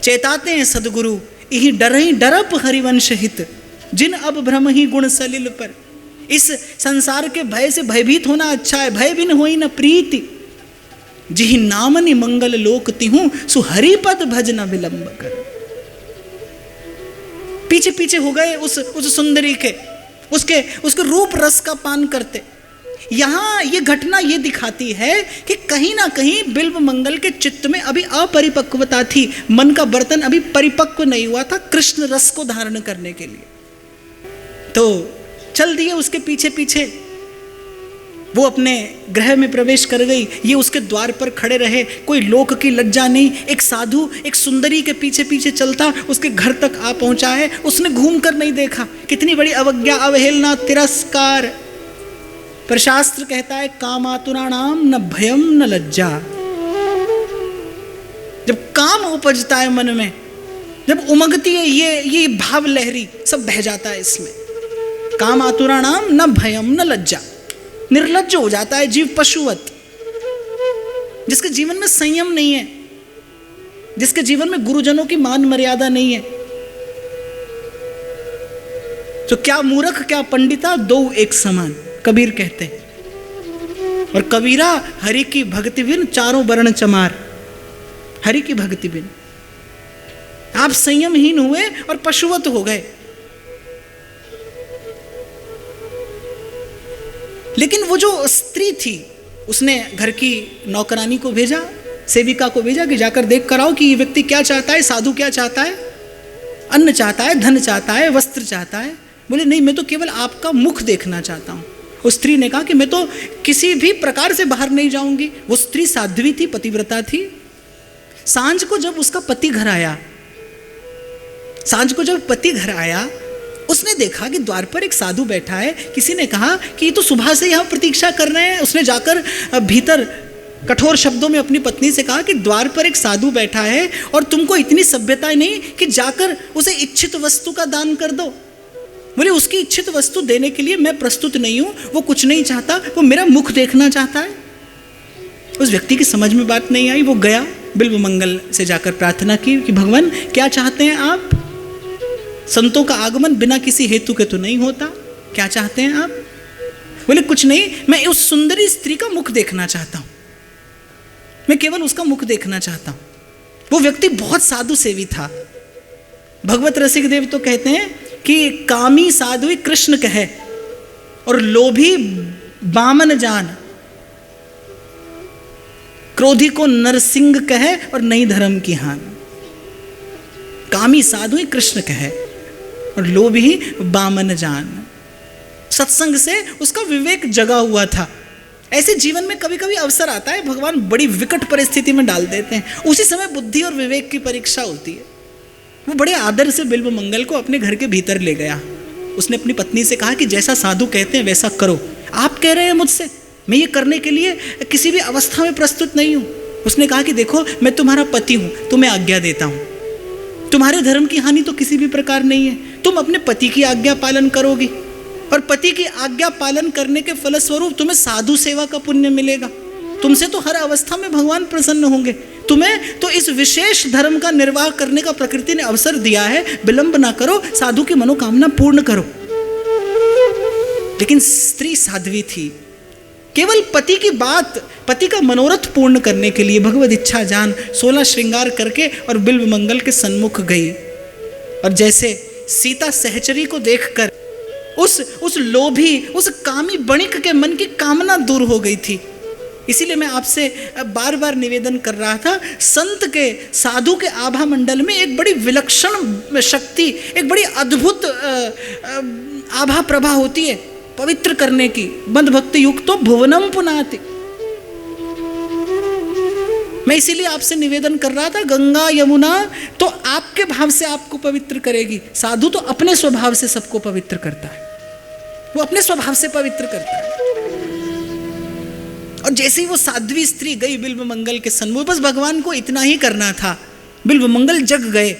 चेताते हैं सदगुरु यही डरहि डरप हरिवंश हित, जिन अब भ्रम ही गुण सलिल पर। इस संसार के भय से भयभीत होना अच्छा है, भय बिन होई न प्रीति, जिहि नामनि मंगल लोक तिहु सु हरिपद भज न विलंब कर। पीछे पीछे हो गए उस सुंदरी के, उसके रूप रस का पान करते। यहाँ ये घटना ये दिखाती है कि कहीं ना कहीं बिल्व मंगल के चित्त में अभी अपरिपक्वता थी, मन का बर्तन अभी परिपक्व नहीं हुआ था कृष्ण रस को धारण करने के लिए। तो चल दिए उसके पीछे पीछे, वो अपने गृह में प्रवेश कर गई, ये उसके द्वार पर खड़े रहे, कोई लोक की लज्जा नहीं। एक साधु एक सुंदरी के पीछे पीछे चलता उसके घर तक आ पहुंचा है, उसने घूम कर नहीं देखा। कितनी बड़ी अवज्ञा, अवहेलना, तिरस्कार। पर शास्त्र कहता है कामातुराणाम न भयम न लज्जा। जब काम उपजता है मन में, जब उमगती है ये भाव लहरी, सब बह जाता है इसमें। कामातुराणाम न भयम न लज्जा, निर्लज्ज हो जाता है जीव पशुवत। जिसके जीवन में संयम नहीं है, जिसके जीवन में गुरुजनों की मान मर्यादा नहीं है, तो क्या मूर्ख क्या पंडिता दो एक समान, कबीर कहते हैं। और कबीरा हरि की भक्ति बिन चारों वर्ण चमार। हरि की भक्ति बिन आप संयमहीन हुए और पशुवत हो गए। लेकिन वो जो स्त्री थी, उसने घर की नौकरानी को भेजा, सेविका को भेजा कि जाकर देख कर आओ कि ये व्यक्ति क्या चाहता है, साधु क्या चाहता है, अन्न चाहता है, धन चाहता है, वस्त्र चाहता है। बोले नहीं, मैं तो केवल आपका मुख देखना चाहता हूँ। उस स्त्री ने कहा कि मैं तो किसी भी प्रकार से बाहर नहीं जाऊंगी। वो स्त्री साध्वी थी, पतिव्रता थी। सांझ को जब उसका पति घर आया, उसने देखा कि द्वार पर एक साधु बैठा है। किसी ने कहा कि ये तो सुबह से यहाँ प्रतीक्षा कर रहे हैं। उसने जाकर भीतर कठोर शब्दों में अपनी पत्नी से कहा कि द्वार पर एक साधु बैठा है और तुमको इतनी सभ्यता नहीं कि जाकर उसे इच्छित वस्तु का दान कर दो। बोले उसकी इच्छित वस्तु देने के लिए मैं प्रस्तुत नहीं हूं। वो कुछ नहीं चाहता, वो मेरा मुख देखना चाहता है। उस व्यक्ति की समझ में बात नहीं आई। वो गया, बिल्व मंगल से जाकर प्रार्थना की कि भगवान क्या चाहते हैं आप? संतों का आगमन बिना किसी हेतु के तो नहीं होता। क्या चाहते हैं आप? बोले कुछ नहीं, मैं उस सुंदरी स्त्री का मुख देखना चाहता हूं। मैं केवल उसका मुख देखना चाहता हूं। वो व्यक्ति बहुत साधु सेवी था। भगवत रसिक देव तो कहते हैं कि कामी साधु कृष्ण कहे और लोभी बामन जान, क्रोधी को नरसिंह कहे और नई धर्म की हान। कामी साधु कृष्ण कहे और लोभी बामन जान। सत्संग से उसका विवेक जगा हुआ था। ऐसे जीवन में कभी कभी अवसर आता है, भगवान बड़ी विकट परिस्थिति में डाल देते हैं। उसी समय बुद्धि और विवेक की परीक्षा होती है। वो बड़े आदर से बिल्व मंगल को अपने घर के भीतर ले गया। उसने अपनी पत्नी से कहा कि जैसा साधु कहते हैं वैसा करो। आप कह रहे हैं मुझसे, मैं ये करने के लिए किसी भी अवस्था में प्रस्तुत नहीं हूँ। उसने कहा कि देखो मैं तुम्हारा पति हूँ, तुम्हें आज्ञा देता हूँ। तुम्हारे धर्म की हानि तो किसी भी प्रकार नहीं है। तुम अपने पति की आज्ञा पालन करोगी और पति की आज्ञा पालन करने के फलस्वरूप तुम्हें साधु सेवा का पुण्य मिलेगा। तुमसे तो हर अवस्था में भगवान प्रसन्न होंगे। तुम्हें तो इस विशेष धर्म का निर्वाह करने का प्रकृति ने अवसर दिया है, विलंब ना करो, साधु की मनोकामना पूर्ण करो। लेकिन स्त्री साध्वी थी, केवल पति की बात, पति का मनोरथ पूर्ण करने के लिए भगवद इच्छा जान 16 श्रृंगार करके और बिल्व मंगल के सन्मुख गई। और जैसे सीता सहचरी को देखकर उस लोभी, उस कामी बणिक के मन की कामना दूर हो गई थी। इसीलिए मैं आपसे बार बार निवेदन कर रहा था, संत के, साधु के आभा मंडल में एक बड़ी विलक्षण शक्ति, एक बड़ी अद्भुत आभा प्रभा होती है पवित्र करने की। बंध भक्ति युक्तो भुवनम पुनाति। मैं इसीलिए आपसे निवेदन कर रहा था, गंगा यमुना तो आपके भाव से आपको पवित्र करेगी, साधु तो अपने स्वभाव से सबको पवित्र करता है, वो अपने स्वभाव से पवित्र करता है। और जैसे ही वो साध्वी स्त्री गई बिल्व मंगल के सन्मुख, बस भगवान को इतना ही करना था। बिल्व मंगल जग गए,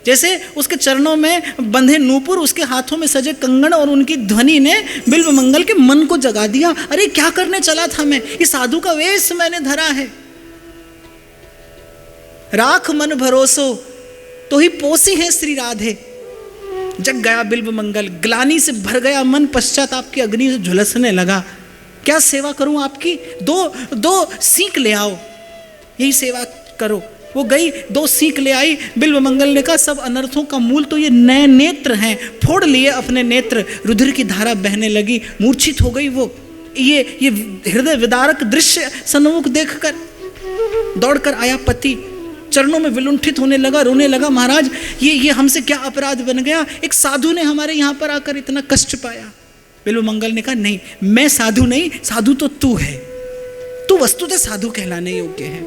जैसे उसके चरणों में बंधे नूपुर, उसके हाथों में सजे कंगन और उनकी ध्वनि ने बिल्व मंगल के मन को जगा दिया। अरे क्या करने चला था मैं, इस साधु का वेश मैंने धरा है। राख मन भरोसो तो ही पोसी है श्री राधे। जग गया बिल्व मंगल, ग्लानि से भर गया मन, पश्चाताप की अग्नि से झुलसने लगा। क्या सेवा करूं आपकी, दो सीख ले आओ, यही सेवा करो। वो गई, 2 सीख ले आई। बिल्व मंगल ने कहा, सब अनर्थों का मूल तो ये नए नेत्र हैं। फोड़ लिए अपने नेत्र, रुधिर की धारा बहने लगी, मूर्छित हो गई वो। ये हृदय विदारक दृश्य सन्मुख देखकर दौड़कर आया पति, चरणों में विलुंठित होने लगा, रोने लगा, महाराज ये हमसे क्या अपराध बन गया, एक साधु ने हमारे यहाँ पर आकर इतना कष्ट पाया। बिल्व मंगल ने कहा, नहीं, मैं साधु नहीं, साधु तो तू है। तू वस्तुतः साधु कहलाने योग्य है।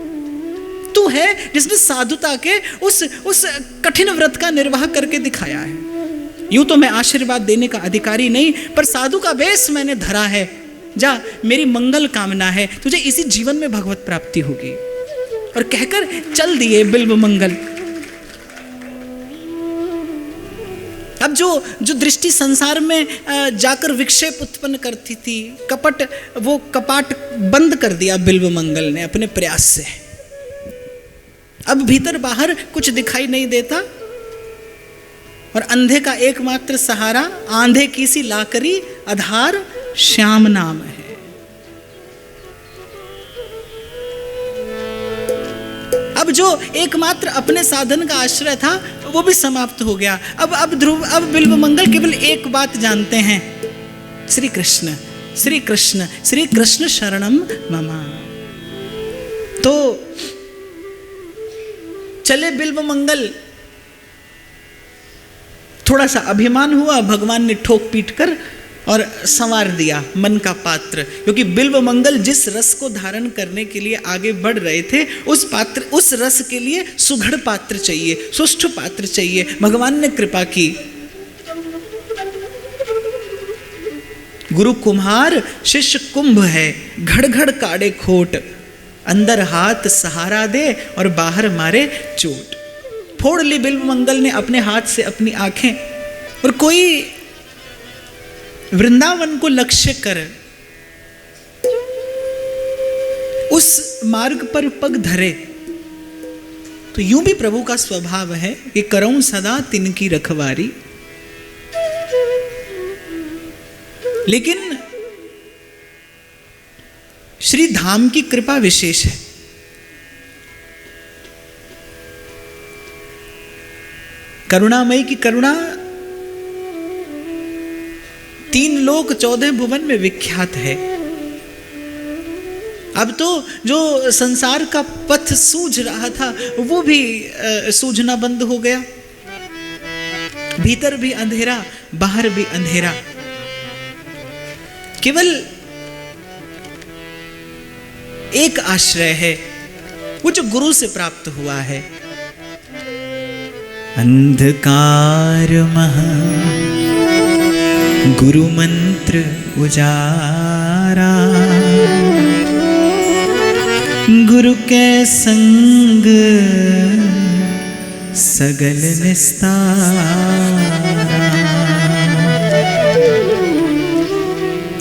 तू है जिसने साधुता के उस कठिन व्रत का निर्वाह करके दिखाया है। यूं तो मैं आशीर्वाद देने का अधिकारी नहीं, पर साधु का वेश मैंने धरा है। जा, मेरी मंगल कामना है, तुझे इसी जीवन में भगवत प्राप्ति होगी। और कहकर चल दिए बिल्व मंगल। अब जो दृष्टि संसार में जाकर विक्षेप उत्पन्न करती थी, कपट, वो कपाट बंद कर दिया बिल्व मंगल ने अपने प्रयास से। अब भीतर बाहर कुछ दिखाई नहीं देता और अंधे का एकमात्र सहारा आंधे की सी लाकरी आधार श्याम नाम है। अब जो एकमात्र अपने साधन का आश्रय था वो भी समाप्त हो गया। अब बिल्व मंगल केवल एक बात जानते हैं, श्री कृष्ण श्री कृष्ण श्री कृष्ण शरणम मम। तो चले बिल्व मंगल। थोड़ा सा अभिमान हुआ, भगवान ने ठोक पीट कर और संवार दिया मन का पात्र, क्योंकि बिल्व मंगल जिस रस को धारण करने के लिए आगे बढ़ रहे थे, उस रस के लिए सुघड़ पात्र चाहिए, सुष्ठु पात्र चाहिए। भगवान ने कृपा की। गुरु कुम्हार शिष्य कुंभ है, घड़ घड़ काढ़े खोट, अंदर हाथ सहारा दे और बाहर मारे चोट। फोड़ ली बिल्व मंगल ने अपने हाथ से अपनी आंखें, और कोई वृंदावन को लक्ष्य कर उस मार्ग पर पग धरे तो यूं भी प्रभु का स्वभाव है कि करऊं सदा तिनकी रखवारी। लेकिन श्री धाम की कृपा विशेष है। करुणामयी की करुणा 3 लोक 14 भुवन में विख्यात है। अब तो जो संसार का पथ सूझ रहा था वो भी सूझना बंद हो गया। भीतर भी अंधेरा, बाहर भी अंधेरा। केवल एक आश्रय है, वो जो गुरु से प्राप्त हुआ है। अंधकार महा गुरु मंत्र उजारा, गुरु के संग सगल निस्तारा।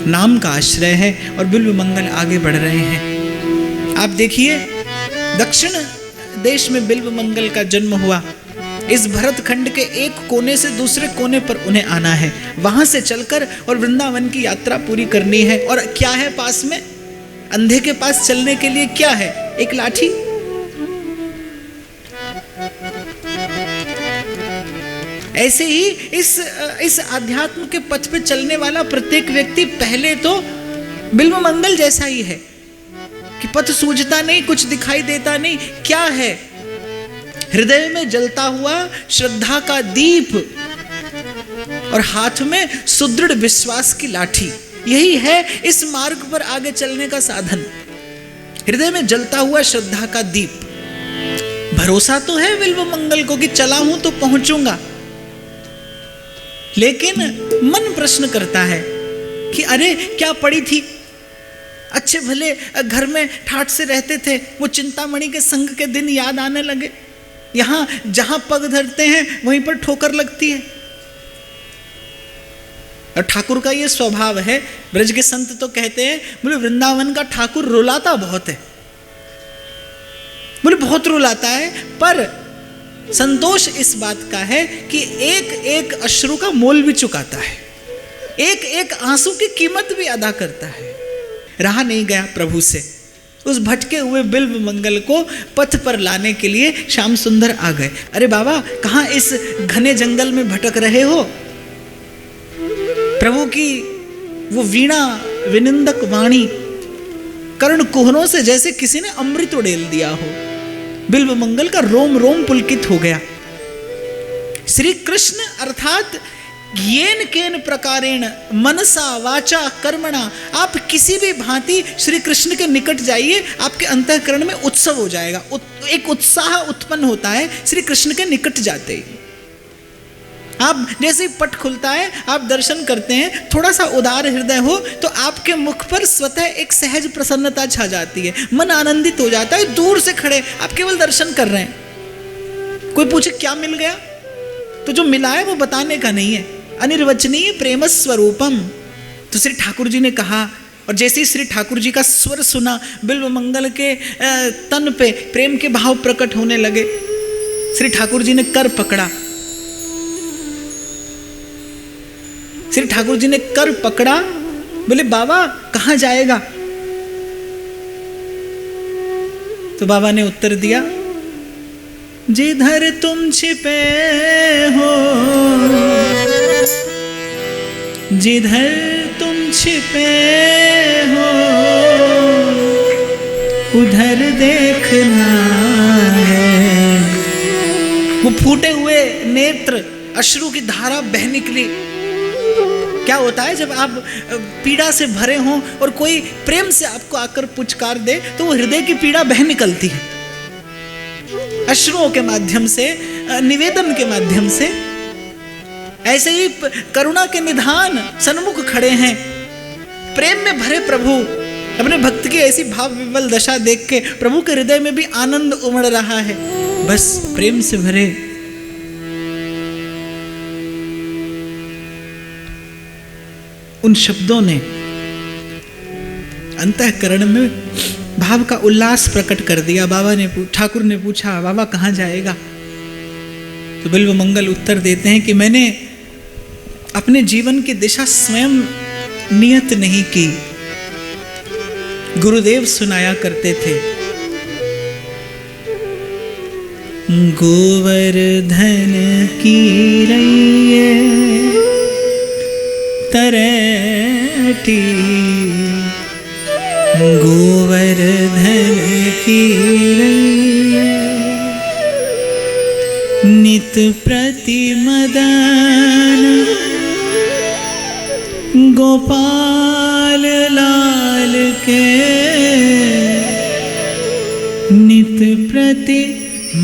नाम का आश्रय है और बिल्व मंगल आगे बढ़ रहे हैं। आप देखिए दक्षिण देश में बिल्व मंगल का जन्म हुआ। इस भरत खंड के एक कोने से दूसरे कोने पर उन्हें आना है, वहां से चलकर और वृंदावन की यात्रा पूरी करनी है। और क्या है पास में? अंधे के पास चलने के लिए क्या है? एक लाठी। ऐसे ही इस आध्यात्म के पथ पे चलने वाला प्रत्येक व्यक्ति पहले तो बिल्व मंगल जैसा ही है कि पथ सूझता नहीं, कुछ दिखाई देता नहीं। क्या है? हृदय में जलता हुआ श्रद्धा का दीप और हाथ में सुदृढ़ विश्वास की लाठी। यही है इस मार्ग पर आगे चलने का साधन। हृदय में जलता हुआ श्रद्धा का दीप। भरोसा तो है बिल्व मंगल को कि चला हूं तो पहुंचूंगा, लेकिन मन प्रश्न करता है कि अरे क्या पड़ी थी, अच्छे भले घर में ठाठ से रहते थे, वो चिंतामणि के संग के दिन याद आने लगे। यहां जहां पग धरते हैं वहीं पर ठोकर लगती है। और ठाकुर का ये स्वभाव है, ब्रज के संत तो कहते हैं, बोले वृंदावन का ठाकुर रुलाता बहुत है, बोले बहुत रुलाता है, पर संतोष इस बात का है कि एक एक अश्रु का मोल भी चुकाता है, एक एक आंसू की कीमत भी अदा करता है। रहा नहीं गया प्रभु से। उस भटके हुए बिल्व मंगल को पथ पर लाने के लिए श्याम सुंदर आ गए। अरे बाबा, कहाँ इस घने जंगल में भटक रहे हो? प्रभु की वो वीणा विनिंदक वाणी कर्ण कुहरों से जैसे किसी ने अमृत उड़ेल दिया हो। बिल्व मंगल का रोम रोम पुलकित हो गया। श्री कृष्ण अर्थात येन केन प्रकारेण मनसा वाचा कर्मणा, आप किसी भी भांति श्री कृष्ण के निकट जाइए, आपके अंतःकरण में उत्सव हो जाएगा। एक उत्साह उत्पन्न होता है श्री कृष्ण के निकट जाते ही। आप जैसे ही पट खुलता है, आप दर्शन करते हैं, थोड़ा सा उदार हृदय हो तो आपके मुख पर स्वतः एक सहज प्रसन्नता छा जाती है, मन आनंदित हो जाता है। दूर से खड़े आप केवल दर्शन कर रहे हैं, कोई पूछे क्या मिल गया, तो जो मिला है वो बताने का नहीं है। अनिर्वचनीय प्रेम स्वरूपम, तो श्री ठाकुर जी ने कहा। और जैसे ही श्री ठाकुर जी का स्वर सुना, बिल्व मंगल के तन पे प्रेम के भाव प्रकट होने लगे। श्री ठाकुर जी ने कर पकड़ा, श्री ठाकुर जी ने कर पकड़ा, बोले बाबा कहां जाएगा? तो बाबा ने उत्तर दिया, जिधर तुम छिपे हो, जिधर तुम छिपे हो, उधर देखना है। वो फूटे हुए नेत्र, अश्रु की धारा बह निकली। क्या होता है जब आप पीड़ा से भरे हों और कोई प्रेम से आपको आकर पुचकार दे, तो वो हृदय की पीड़ा बह निकलती है अश्रुओं के माध्यम से, निवेदन के माध्यम से। ऐसे ही करुणा के निधान सन्मुख खड़े हैं, प्रेम में भरे प्रभु। अपने भक्त की ऐसी भाव विवल दशा देख के प्रभु के हृदय में भी आनंद उमड़ रहा है, बस प्रेम से भरे। उन शब्दों ने अंतःकरण में भाव का उल्लास प्रकट कर दिया। ठाकुर ने पूछा, बाबा कहाँ जाएगा? तो बिल्व मंगल उत्तर देते हैं कि मैंने अपने जीवन की दिशा स्वयं नियत नहीं की, गुरुदेव सुनाया करते थे। गोवर्धन की रैये तरेटी, गोवर्धन की रैये नित प्रति मदन, गोपाल लाल के नित प्रति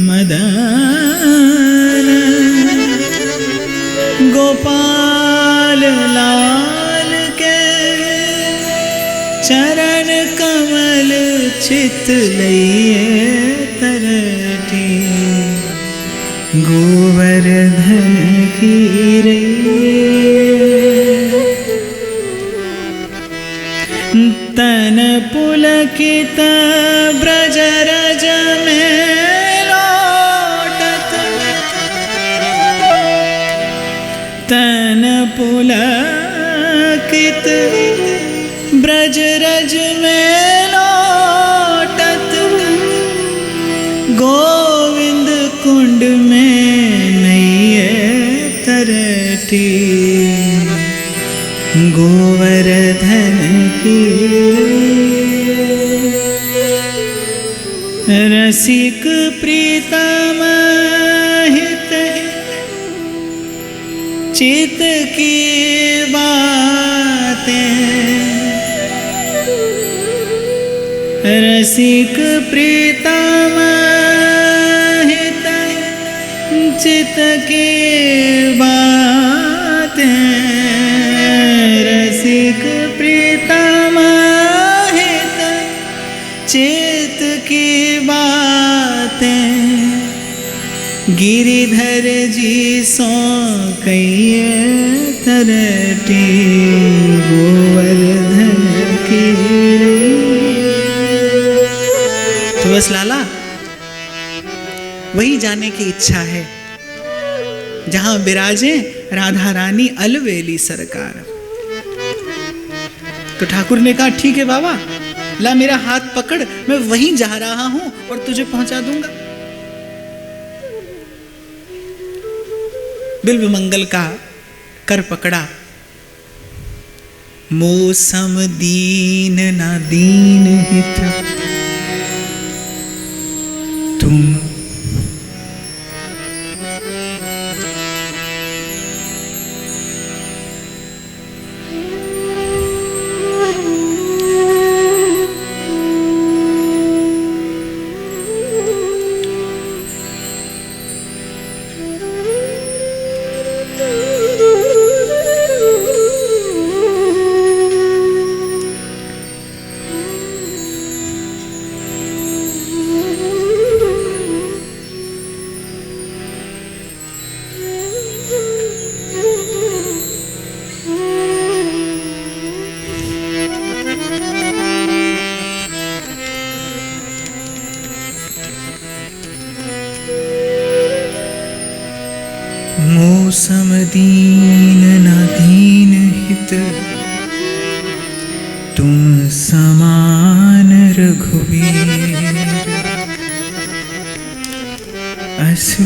मदन, गोपाल लाल के चरण कमल चित लइए तरटी। गोवर्धन की रे तन पुलकित ब्रज रज में लौटत तन पुलकित ब्रज रज में लौटत गोविंद कुंड में नैये तरती गोवर्धन की रसिक प्रीतम हित चित की बातें रसिक प्रीतम हित चित की बातें रसिक प्रीतम हित चित की बातें गिरिधर जी सो कहिए तरटी गोवर्धन की तो बस लाला वही जाने की इच्छा है जहां विराजे राधा रानी अलवेली सरकार। तो ठाकुर ने कहा ठीक है बाबा, ला मेरा हाथ पकड़, मैं वहीं जा रहा हूं और तुझे पहुंचा दूंगा। बिल्व मंगल का कर पकड़ा, मौसम दीन ना दीन हित तुम मौसम दीन ना दीन हित तुम समान रघुवीर असु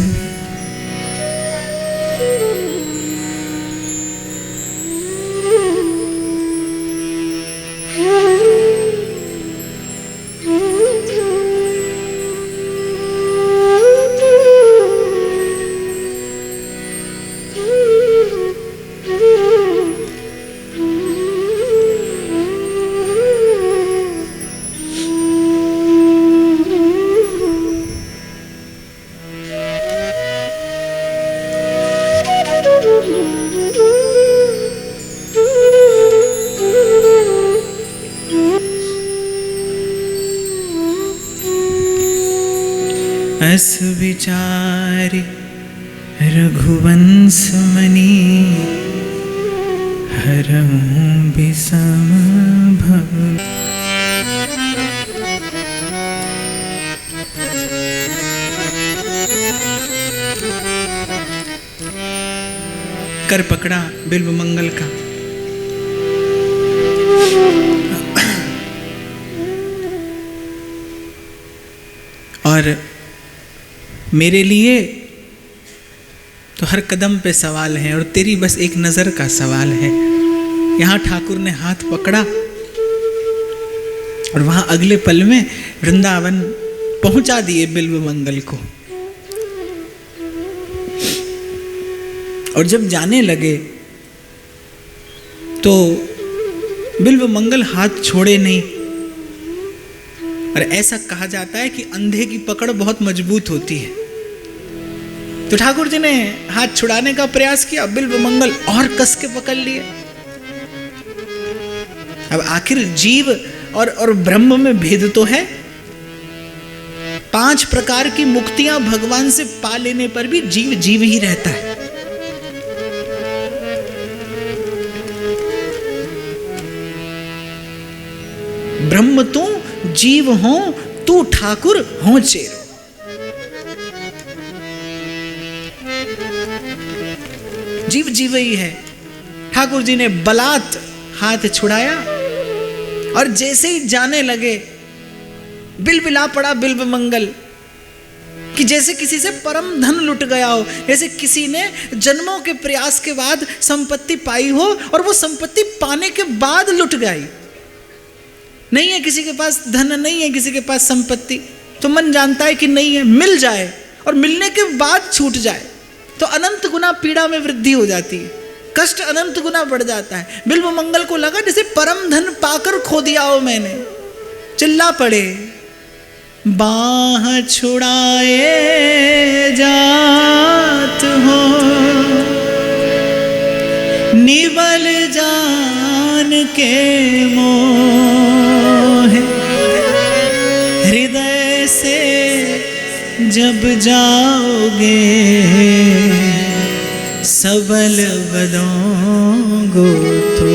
अस विचार रघुवंश मणि हरहूं विषम भव कर पकड़ा बिल्व मंगल का। और मेरे लिए तो हर कदम पे सवाल है और तेरी बस एक नजर का सवाल है। यहां ठाकुर ने हाथ पकड़ा और वहां अगले पल में वृंदावन पहुंचा दिए बिल्व मंगल को। और जब जाने लगे तो बिल्व मंगल हाथ छोड़े नहीं। और ऐसा कहा जाता है कि अंधे की पकड़ बहुत मजबूत होती है। तो ठाकुर जी ने हाथ छुड़ाने का प्रयास किया, बिल्व मंगल और कस के पकड़ लिए। अब आखिर जीव और ब्रह्म में भेद तो है। 5 प्रकार की मुक्तियां भगवान से पा लेने पर भी जीव जीव ही रहता है। ब्रह्म तू जीव हो, तू ठाकुर हो चेरो। जीव जीव ही है। ठाकुर जी ने बलात् हाथ छुड़ाया और जैसे ही जाने लगे बिलबिला पड़ा बिल्व मंगल कि जैसे किसी से परम धन लुट गया हो, जैसे किसी ने जन्मों के प्रयास के बाद संपत्ति पाई हो और वो संपत्ति पाने के बाद लुट गई। नहीं है किसी के पास धन, नहीं है किसी के पास संपत्ति, तो मन जानता है कि नहीं है, मिल जाए और मिलने के बाद छूट जाए तो अनंत गुना पीड़ा में वृद्धि हो जाती है, कष्ट अनंत गुना बढ़ जाता है। बिल्व मंगल को लगा जैसे परम धन पाकर खो दिया हो मैंने। चिल्ला पड़े, बाह छुड़ाए जात हो, निबल जान के मोह, हृदय से जब जाओगे सबल बदोगो तो।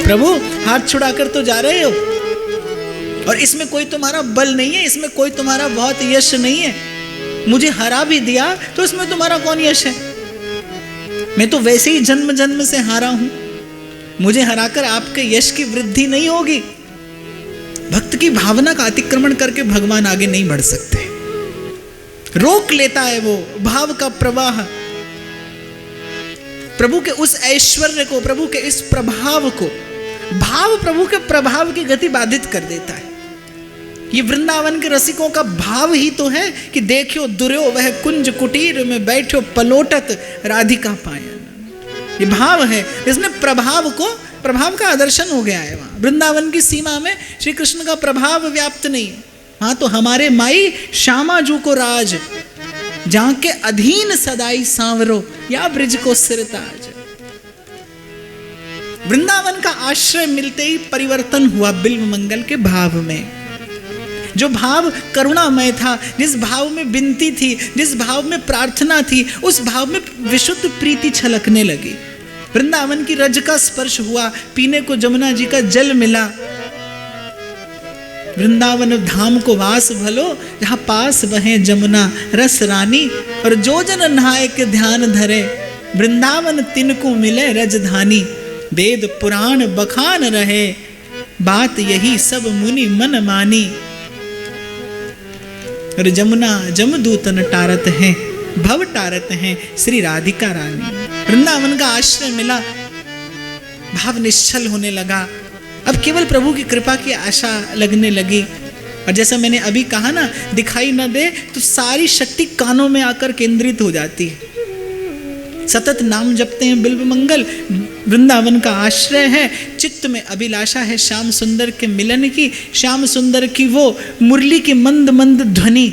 प्रभु हाथ छुड़ाकर तो जा रहे हो और इसमें कोई तुम्हारा बल नहीं है, इसमें कोई तुम्हारा बहुत यश नहीं है। मुझे हरा भी दिया तो इसमें तुम्हारा कौन यश है? मैं तो वैसे ही जन्म जन्म से हारा हूं, मुझे हराकर आपके यश की वृद्धि नहीं होगी। भक्त की भावना का अतिक्रमण करके भगवान आगे नहीं बढ़ सकते, रोक लेता है वो भाव का प्रवाह। प्रभु के उस ऐश्वर्य को, प्रभु के इस प्रभाव को, भाव प्रभु के प्रभाव की गति बाधित कर देता है। ये वृंदावन के रसिकों का भाव ही तो है कि देखियो दुर्यो वह कुंज कुटीर में बैठो पलोटत राधिका पायन। ये भाव है, इसमें प्रभाव को, प्रभाव का आदर्शन हो गया है। वहां वृंदावन की सीमा में श्री कृष्ण का प्रभाव व्याप्त नहीं है। हाँ तो हमारे माई श्यामा जू को राज, जहां के अधीन सदाई सांवरो या ब्रिज को सिरताज। वृंदावन का आश्रय मिलते ही परिवर्तन हुआ बिल्व मंगल के भाव में। जो भाव करुणामय था, जिस भाव में विनती थी, जिस भाव में प्रार्थना थी, उस भाव में विशुद्ध प्रीति छलकने लगी। वृंदावन की रज का स्पर्श हुआ, पीने को जमुना जी का जल मिला। वृंदावन धाम को वास भलो, जहां पास बहे जमुना रस रानी, और जो जन नहाए के ध्यान धरे, वृंदावन तिनको मिले रजधानी। वेद पुराण बखान रहे, बात यही सब मुनि मन मानी। और जमुना जमदूतन टारत हैं, भव टारत हैं श्री राधिका रानी। वृंदावन का आश्रय मिला, भाव निश्चल होने लगा। अब केवल प्रभु की कृपा की आशा लगने लगी। और जैसा मैंने अभी कहा ना, दिखाई न दे तो सारी शक्ति कानों में आकर केंद्रित हो जाती है। सतत नाम जपते हैं बिल्व मंगल, वृंदावन का आश्रय है। चित्त में अभिलाषा है श्याम सुंदर के मिलन की, श्याम सुंदर की वो मुरली की मंद मंद ध्वनि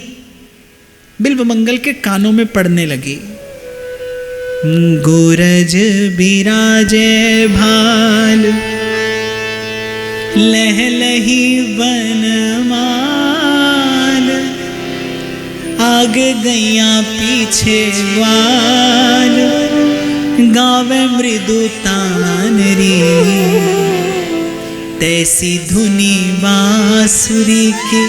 बिल्व मंगल के कानों में पड़ने लगी। गोरज बिराजे भाल, लहलही बनमाल, आगे गैया पीछे ग्वाल, गावे मृदु तानरी। तैसी धुनी बांसुरी की,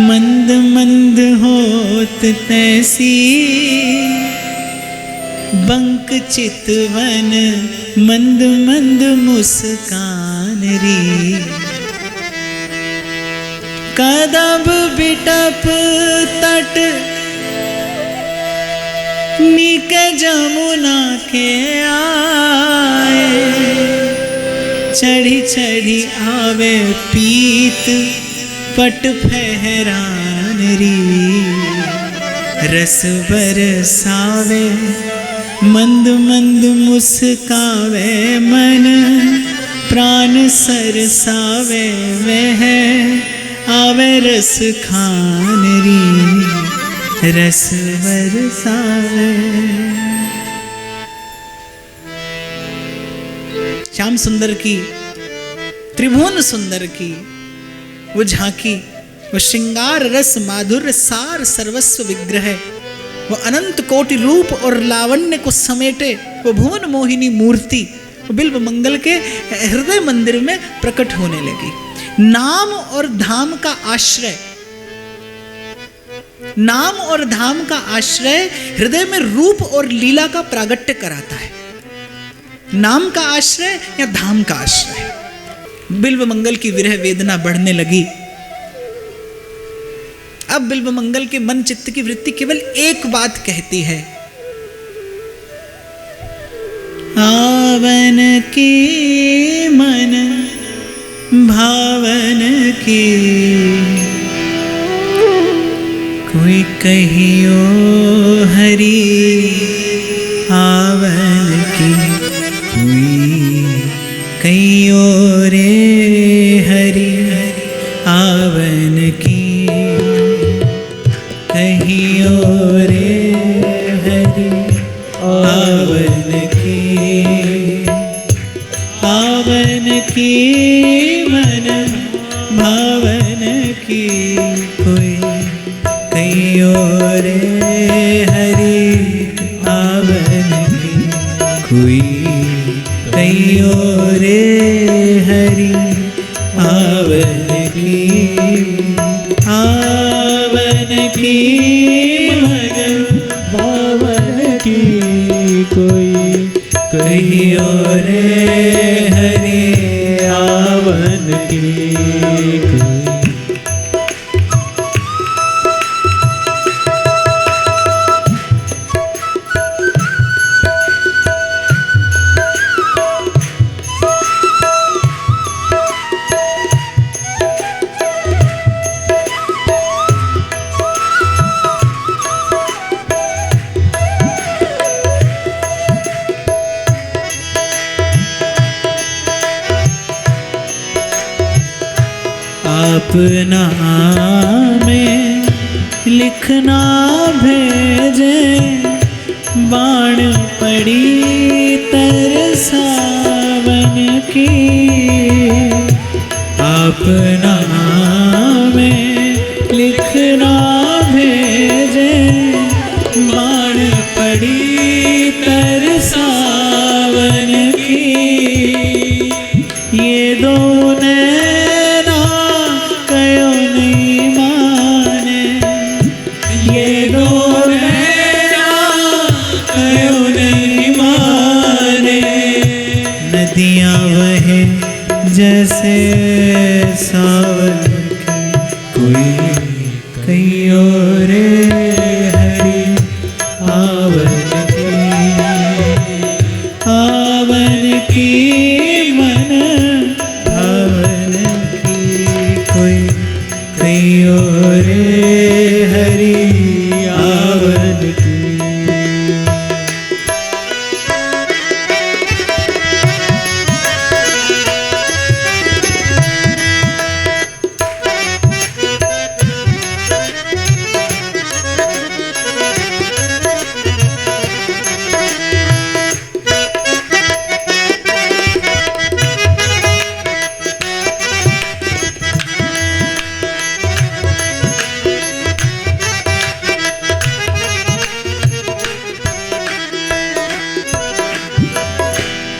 मंद मंद होत तैसी, बंक चितवन मंद मंद मुस्कान री। कदब बिटप तट निक जमुना के आए, चढ़ी चढ़ी आवे पीत पट फहरान री। रस बरसावे मंद मंद मुस्कावे मन, प्राण सरसावे वह आवे रस खान री। रस बरसावे। श्याम सुंदर की, त्रिभुवन सुंदर की वो झांकी वो श्रृंगार रस माधुर्य सार सर्वस्व विग्रह, वो अनंत कोटि रूप और लावण्य को समेटे वो भुवन मोहिनी मूर्ति वो बिल्व मंगल के हृदय मंदिर में प्रकट होने लगी। नाम और धाम का आश्रय, नाम और धाम का आश्रय हृदय में रूप और लीला का प्रागट्य कराता है। नाम का आश्रय या धाम का आश्रय। बिल्व मंगल की विरह वेदना बढ़ने लगी। अब बिल्व मंगल के मन चित्त की वृत्ति केवल एक बात कहती है, आवन की मन भावन की, कोई कहियो हरि आवन की, कोई कहियो रे हरि आवन की, कहियो रे हरि आवन की, आवन की मन भावन की, कोई कहियो रे हरि आवन की, कोई कहियो रे हरि आवन की, आवन की मन भावन की, कोई कहियो रे हरि आवन की, कोई अपना में लिखना भेजे, बाण पड़ी तरसावन की, अपना में लिखना भेजे, बाण पड़ी तरसावन की, ये दो नैना कयो नहीं माने, ये दो नैना कयो नहीं माने, नदियाँ बहे जैसे सावन की, कोई कहियो रे हरि आवन की, आवन की मन भावन की, कोई कहियो रे हरि आवन की।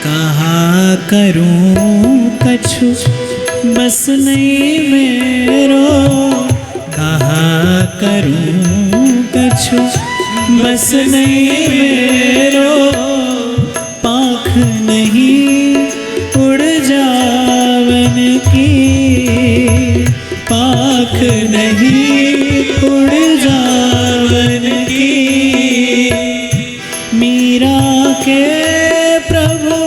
कहा करूं कछु बस नहीं मेरो, कहा करूं कछु बस नहीं मेरो, पाख नहीं उड़ जावन की, पाख नहीं उड़ जावन की, मीरा के प्रभु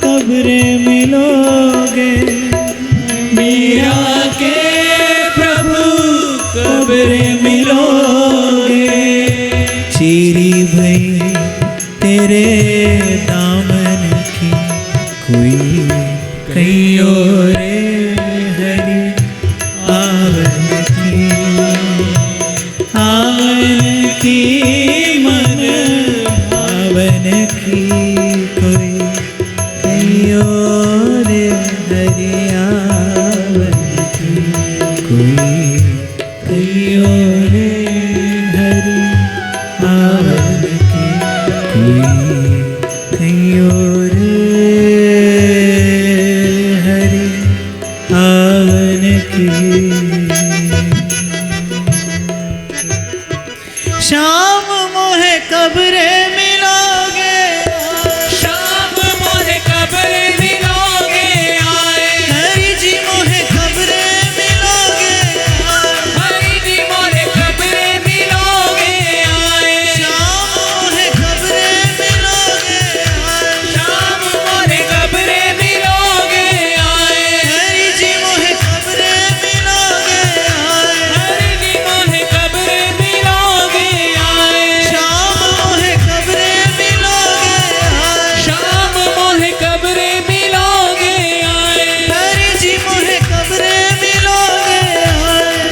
कब रे मिलोगे, मीरा के प्रभु कब रे मिलोगे, चीरी भई तेरे दामन की, कोई कहियो रे हरि आवन की, आवन की मन भावन की, कोई कहियो रे हरि आवन की, कोई श्याम मोहे कब्रे मिलोगे, श्याम मोहे कब्र मिलोगे आए, हरि जी मोहे कब्रे मिलोगे, हरि जी मोहे कब्र मिलोगे आए, श्याम मोहे कब्रे मिलोगे, श्याम मोहे कब्र मिलोगे आए, हरि जी मोहे कब्रे मिलोगे, हरि जी मोहे कब्र मिलोगे आए, श्याम मोहे कब्रे मिलोगे, श्याम मोहे कब्र मिलोगे आए, हरि जी मोहे कब्रे मिलोगे,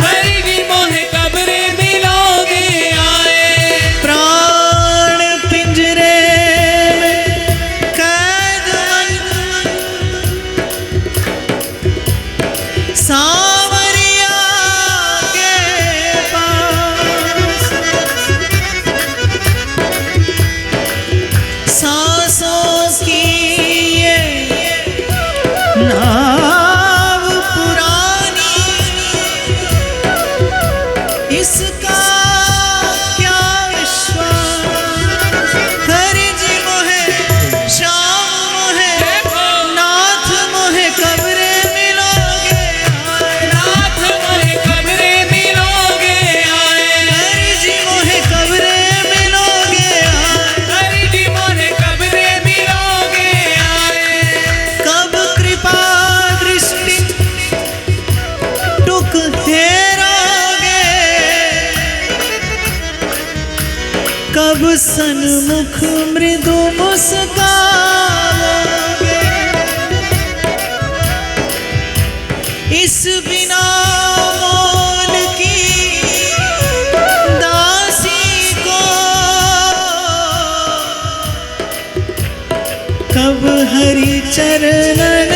हरि जी मोहे कब्र मिलोगे आए, प्राण पिंजरे में कैद सांवरिया के पास, सांसों की ये नाव पुरानी, इसका क्या विश्वास, हरि जी मोहे श्याम मोहे नाथ मोहे कब्रे मिलोगे, नाथ मोहे कब्र मिलोगे आए, हरि जी मोहे कब्रे मिलोगे, हरि जी मोहे कब्र मिलोगे आए, कब कृपा दृष्टि टुक हेरोगे, कब सन्मुख मृदु मुस्काओगे, इस बिना मोल की दासी को कब हरि चरणन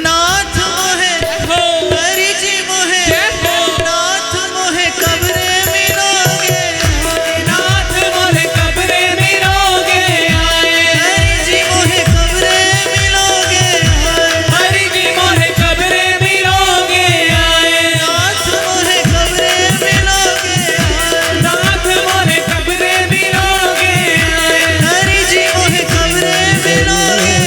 नाथ मोहे हरि जी मोहे नाथ मोहे कब्रे मिलोगे, नाथ मोहे कब्र मिलोगे आए, हरि जी मोहे कब्रे मिलोगे, हरि जी मोहे कब्र मिलोगे आए, नाथ मोहे कब्रे मिलोगे, नाथ मोहे कब्र मिलोगे आए, हरि जी मोहे कब्रे मिलोगे,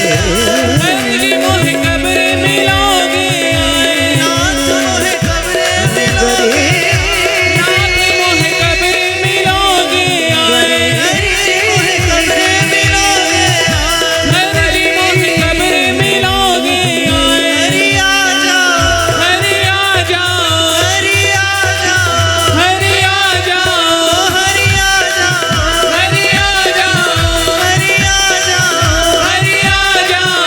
हरि जी मोहे कब्र मिलोगे आए, नाथ मोहे कब्रे मिलोगे, नाथ मोहे कब्र मिलोगे आए, हरि जी मोहे कब्रे मिलोगे, हरि जी मोहे कब्र मिलोगे आए, हरि आ जाओ, हरि आ जाओ, हरि आ जाओ, हरि आ जाओ, हरि आ जाओ, हरि आ जाओ, हरि आ जाओ, हरि आ जाओ,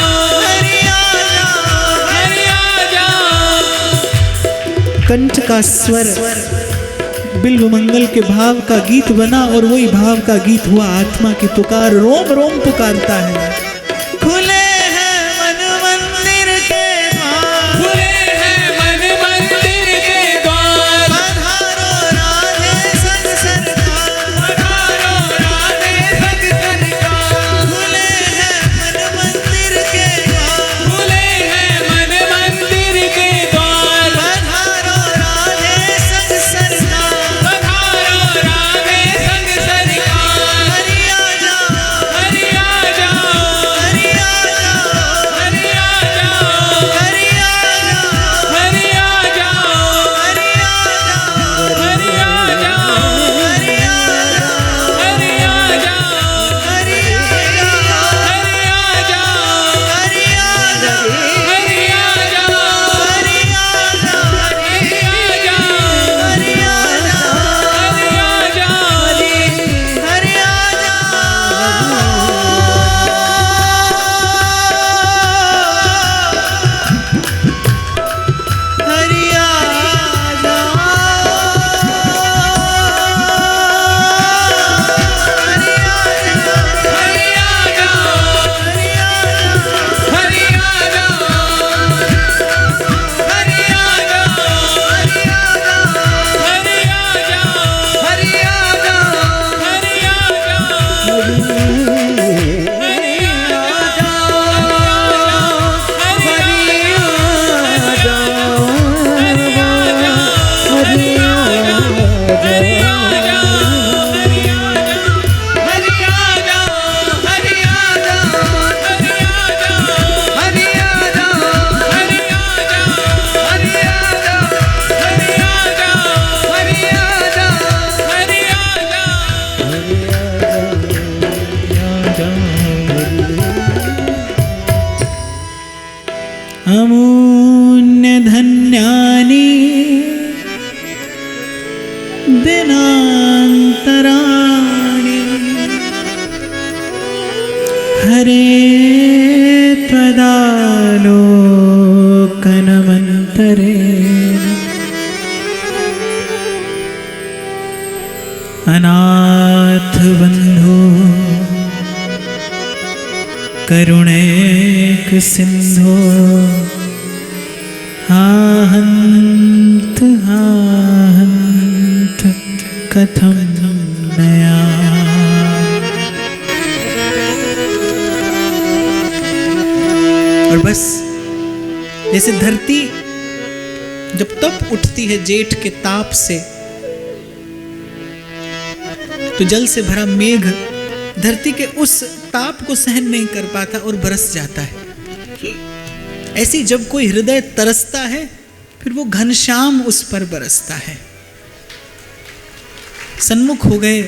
हरि आ जाओ, हरि आ जाओ। कंठ का स्वर बिल्व मंगल के भाव का गीत बना और वही भाव का गीत हुआ आत्मा की पुकार, रोम रोम पुकारता है। खुले हैं मन मंदिर के द्वार, खुले हैं मन मंदिर के द्वार, पधारो राधे संग सरकार, पधारो राधे संग सरकार। खुले हैं मन मंदिर के द्वार, खुले हैं मन मंदिर के द्वार, पधारो राधे संग सरकार, पधारो राधे संग सरकार। हरि आ जाओ, हरि आ जाओ, नयनान्तराणि हरे त्वदालोकनमन्तरेण अनाथबन्धो करुणैक सिन्धो आहन्त कथं नया। और बस जैसे धरती जब तप उठती है जेठ के ताप से, तो जल से भरा मेघ धरती के उस ताप को सहन नहीं कर पाता और बरस जाता है। ऐसी जब कोई हृदय तरसता है, फिर वो घनश्याम उस पर बरसता है। सन्मुख हो गए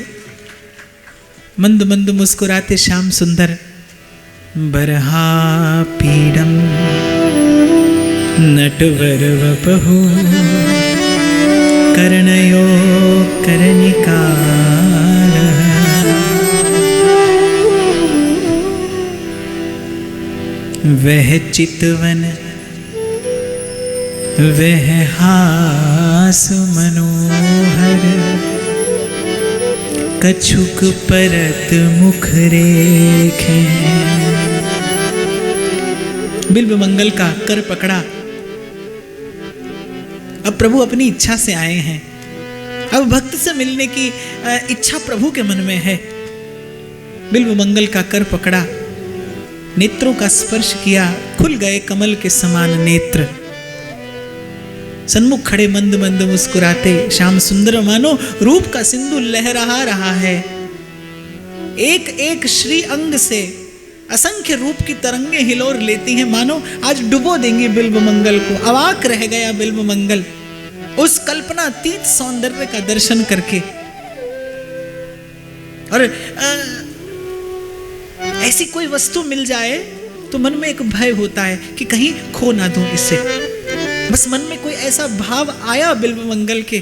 मंद मंद मुस्कुराते श्याम सुंदर। बरहा पीडम नटवर वपहु कर्णयो कर्णिकार। वह चितवन वह हास मनोहर कछुक परत मुख रेखे। बिल्व मंगल का कर पकड़ा। अब प्रभु अपनी इच्छा से आए हैं। अब भक्त से मिलने की इच्छा प्रभु के मन में है। बिल्व मंगल का कर पकड़ा, नेत्रों का स्पर्श किया, खुल गए कमल के समान नेत्र। सन्मुख खड़े मंद मंद मुस्कुराते श्याम सुंदर, मानो रूप का सिंधु लहरा रहा है। एक एक श्री अंग से असंख्य रूप की तरंगे हिलोर लेती हैं, मानो आज डुबो देंगी बिल्व मंगल को। अवाक रह गया बिल्व मंगल उस कल्पनातीत सौंदर्य का दर्शन करके। और ऐसी कोई वस्तु मिल जाए तो मन में एक भय होता है कि कहीं खो ना दूं इसे। बस मन में कोई ऐसा भाव आया बिल्व मंगल के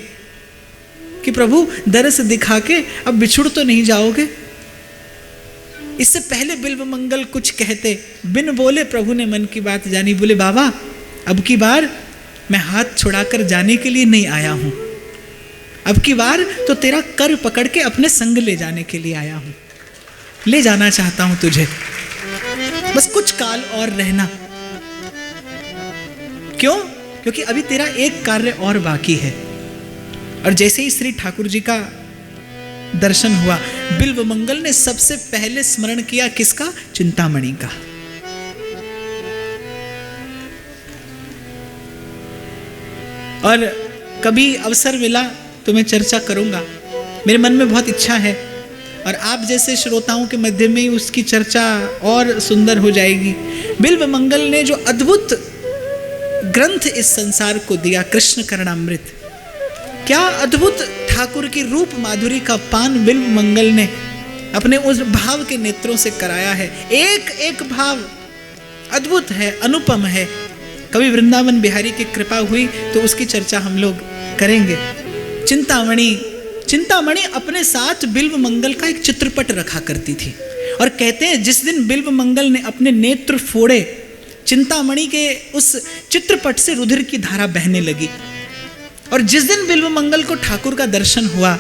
कि प्रभु दरस दिखा के अब बिछुड़ तो नहीं जाओगे। इससे पहले बिल्व मंगल कुछ कहते, बिन बोले प्रभु ने मन की बात जानी। बोले बाबा अब की बार मैं हाथ छुड़ाकर जाने के लिए नहीं आया हूं, अब की बार तो तेरा कर पकड़ के अपने संग ले जाने के लिए आया हूं। ले जाना चाहता हूं तुझे, बस कुछ काल और रहना। क्यों? क्योंकि अभी तेरा एक कार्य और बाकी है। और जैसे ही श्री ठाकुर जी का दर्शन हुआ, बिल्व मंगल ने सबसे पहले स्मरण किया किसका? चिंतामणि का। और कभी अवसर मिला तो मैं चर्चा करूंगा, मेरे मन में बहुत इच्छा है। और आप जैसे श्रोताओं के मध्य में ही उसकी चर्चा और सुंदर हो जाएगी। बिल्व मंगल ने जो अद्भुत ग्रंथ इस संसार को दिया, कृष्ण करणामृत, क्या अद्भुत ठाकुर की रूप माधुरी का पान बिल्व मंगल ने अपने उस भाव के नेत्रों से कराया है। एक एक भाव अद्भुत है, अनुपम है। कभी वृंदावन बिहारी की कृपा हुई तो उसकी चर्चा हम लोग करेंगे। चिंतामणि अपने साथ बिल्व मंगल का एक चित्रपट रखा करती थी। और कहते हैं जिस दिन बिल्व मंगल ने अपने नेत्र फोड़े, चिंतामणि के उस चित्रपट से रुधिर की धारा बहने लगी। और जिस दिन बिल्व मंगल को ठाकुर का दर्शन हुआ,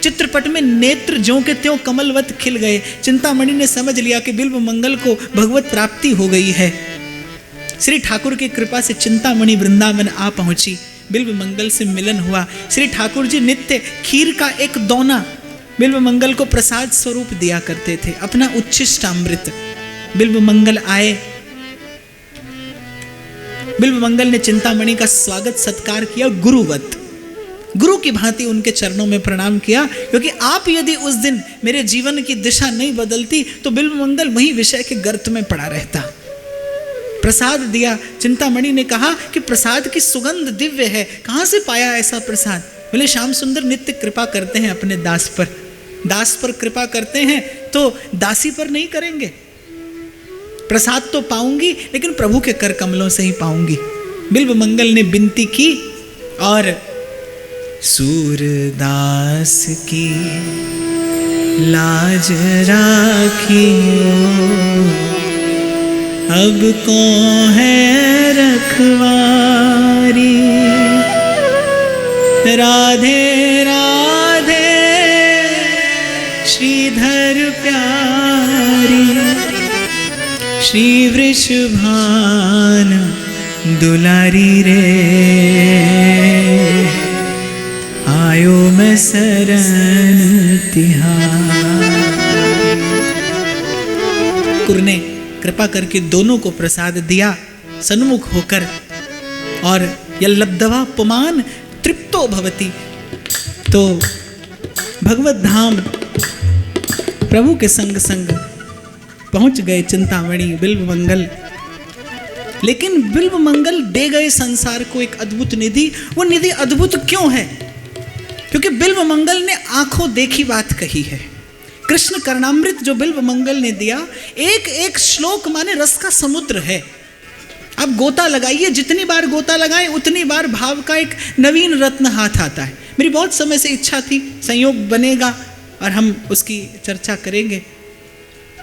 चित्रपट में नेत्र ज्यों के त्यों कमलवत खिल गए। चिंतामणि ने समझ लिया कि बिल्व मंगल को भगवत प्राप्ति हो गई है। श्री ठाकुर की कृपा से चिंतामणि वृंदावन आ पहुंची, बिल्व मंगल से मिलन हुआ। श्री ठाकुर जी नित्य खीर का एक दोना बिल्व मंगल को प्रसाद स्वरूप दिया करते थे, अपना उच्छिष्टामृत। बिल्व मंगल आए, बिल्व मंगल ने चिंतामणि का स्वागत सत्कार किया गुरुवत, गुरु की भांति उनके चरणों में प्रणाम किया। क्योंकि आप यदि उस दिन मेरे जीवन की दिशा नहीं बदलती तो बिल्व मंगल वही विषय के गर्त में पड़ा रहता। प्रसाद दिया। चिंतामणि ने कहा कि प्रसाद की सुगंध दिव्य है, कहाँ से पाया ऐसा प्रसाद? बोले श्याम सुंदर नित्य कृपा करते हैं अपने दास पर, दास पर कृपा करते हैं तो दासी पर नहीं करेंगे। प्रसाद तो पाऊंगी लेकिन प्रभु के कर कमलों से ही पाऊंगी। बिल्व मंगल ने विनती की और सूरदास की लाज राखियो, अब कौन है रखवारी। राधे राधे श्रीधर प्यारी, श्री वृषभान दुलारी रे, आयो मैं शरण तिहार। कुर ने कृपा करके दोनों को प्रसाद दिया सन्मुख होकर, और यल्लब्धवा पुमान तृप्तो भवति। तो भगवत धाम प्रभु के संग संग पहुंच गए चिंतामणि बिल्वमंगल। लेकिन बिल्वमंगल दे गए संसार को एक अद्भुत निधि। वो निधि अद्भुत क्यों है? क्योंकि बिल्वमंगल ने आंखों देखी बात कही है। कृष्ण कर्णामृत जो बिल्वमंगल ने दिया, एक एक श्लोक माने रस का समुद्र है। आप गोता लगाइए, जितनी बार गोता लगाएं उतनी बार भाव का एक नवीन रत्न हाथ आता है। मेरी बहुत समय से इच्छा थी, संयोग बनेगा और हम उसकी चर्चा करेंगे।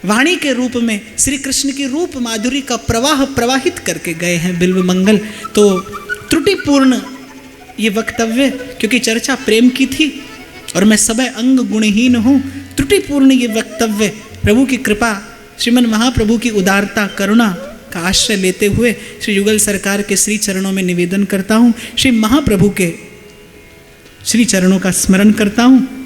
वाणी के रूप में श्री कृष्ण की रूप माधुरी का प्रवाह प्रवाहित करके गए हैं बिल्वमंगल। तो त्रुटिपूर्ण ये वक्तव्य, क्योंकि चर्चा प्रेम की थी और मैं सबे अंग गुणहीन हूँ, त्रुटिपूर्ण ये वक्तव्य प्रभु की कृपा, श्रीमन महाप्रभु की उदारता करुणा का आश्रय लेते हुए श्री युगल सरकार के श्री चरणों में निवेदन करता हूँ। श्री महाप्रभु के श्री चरणों का स्मरण करता हूँ।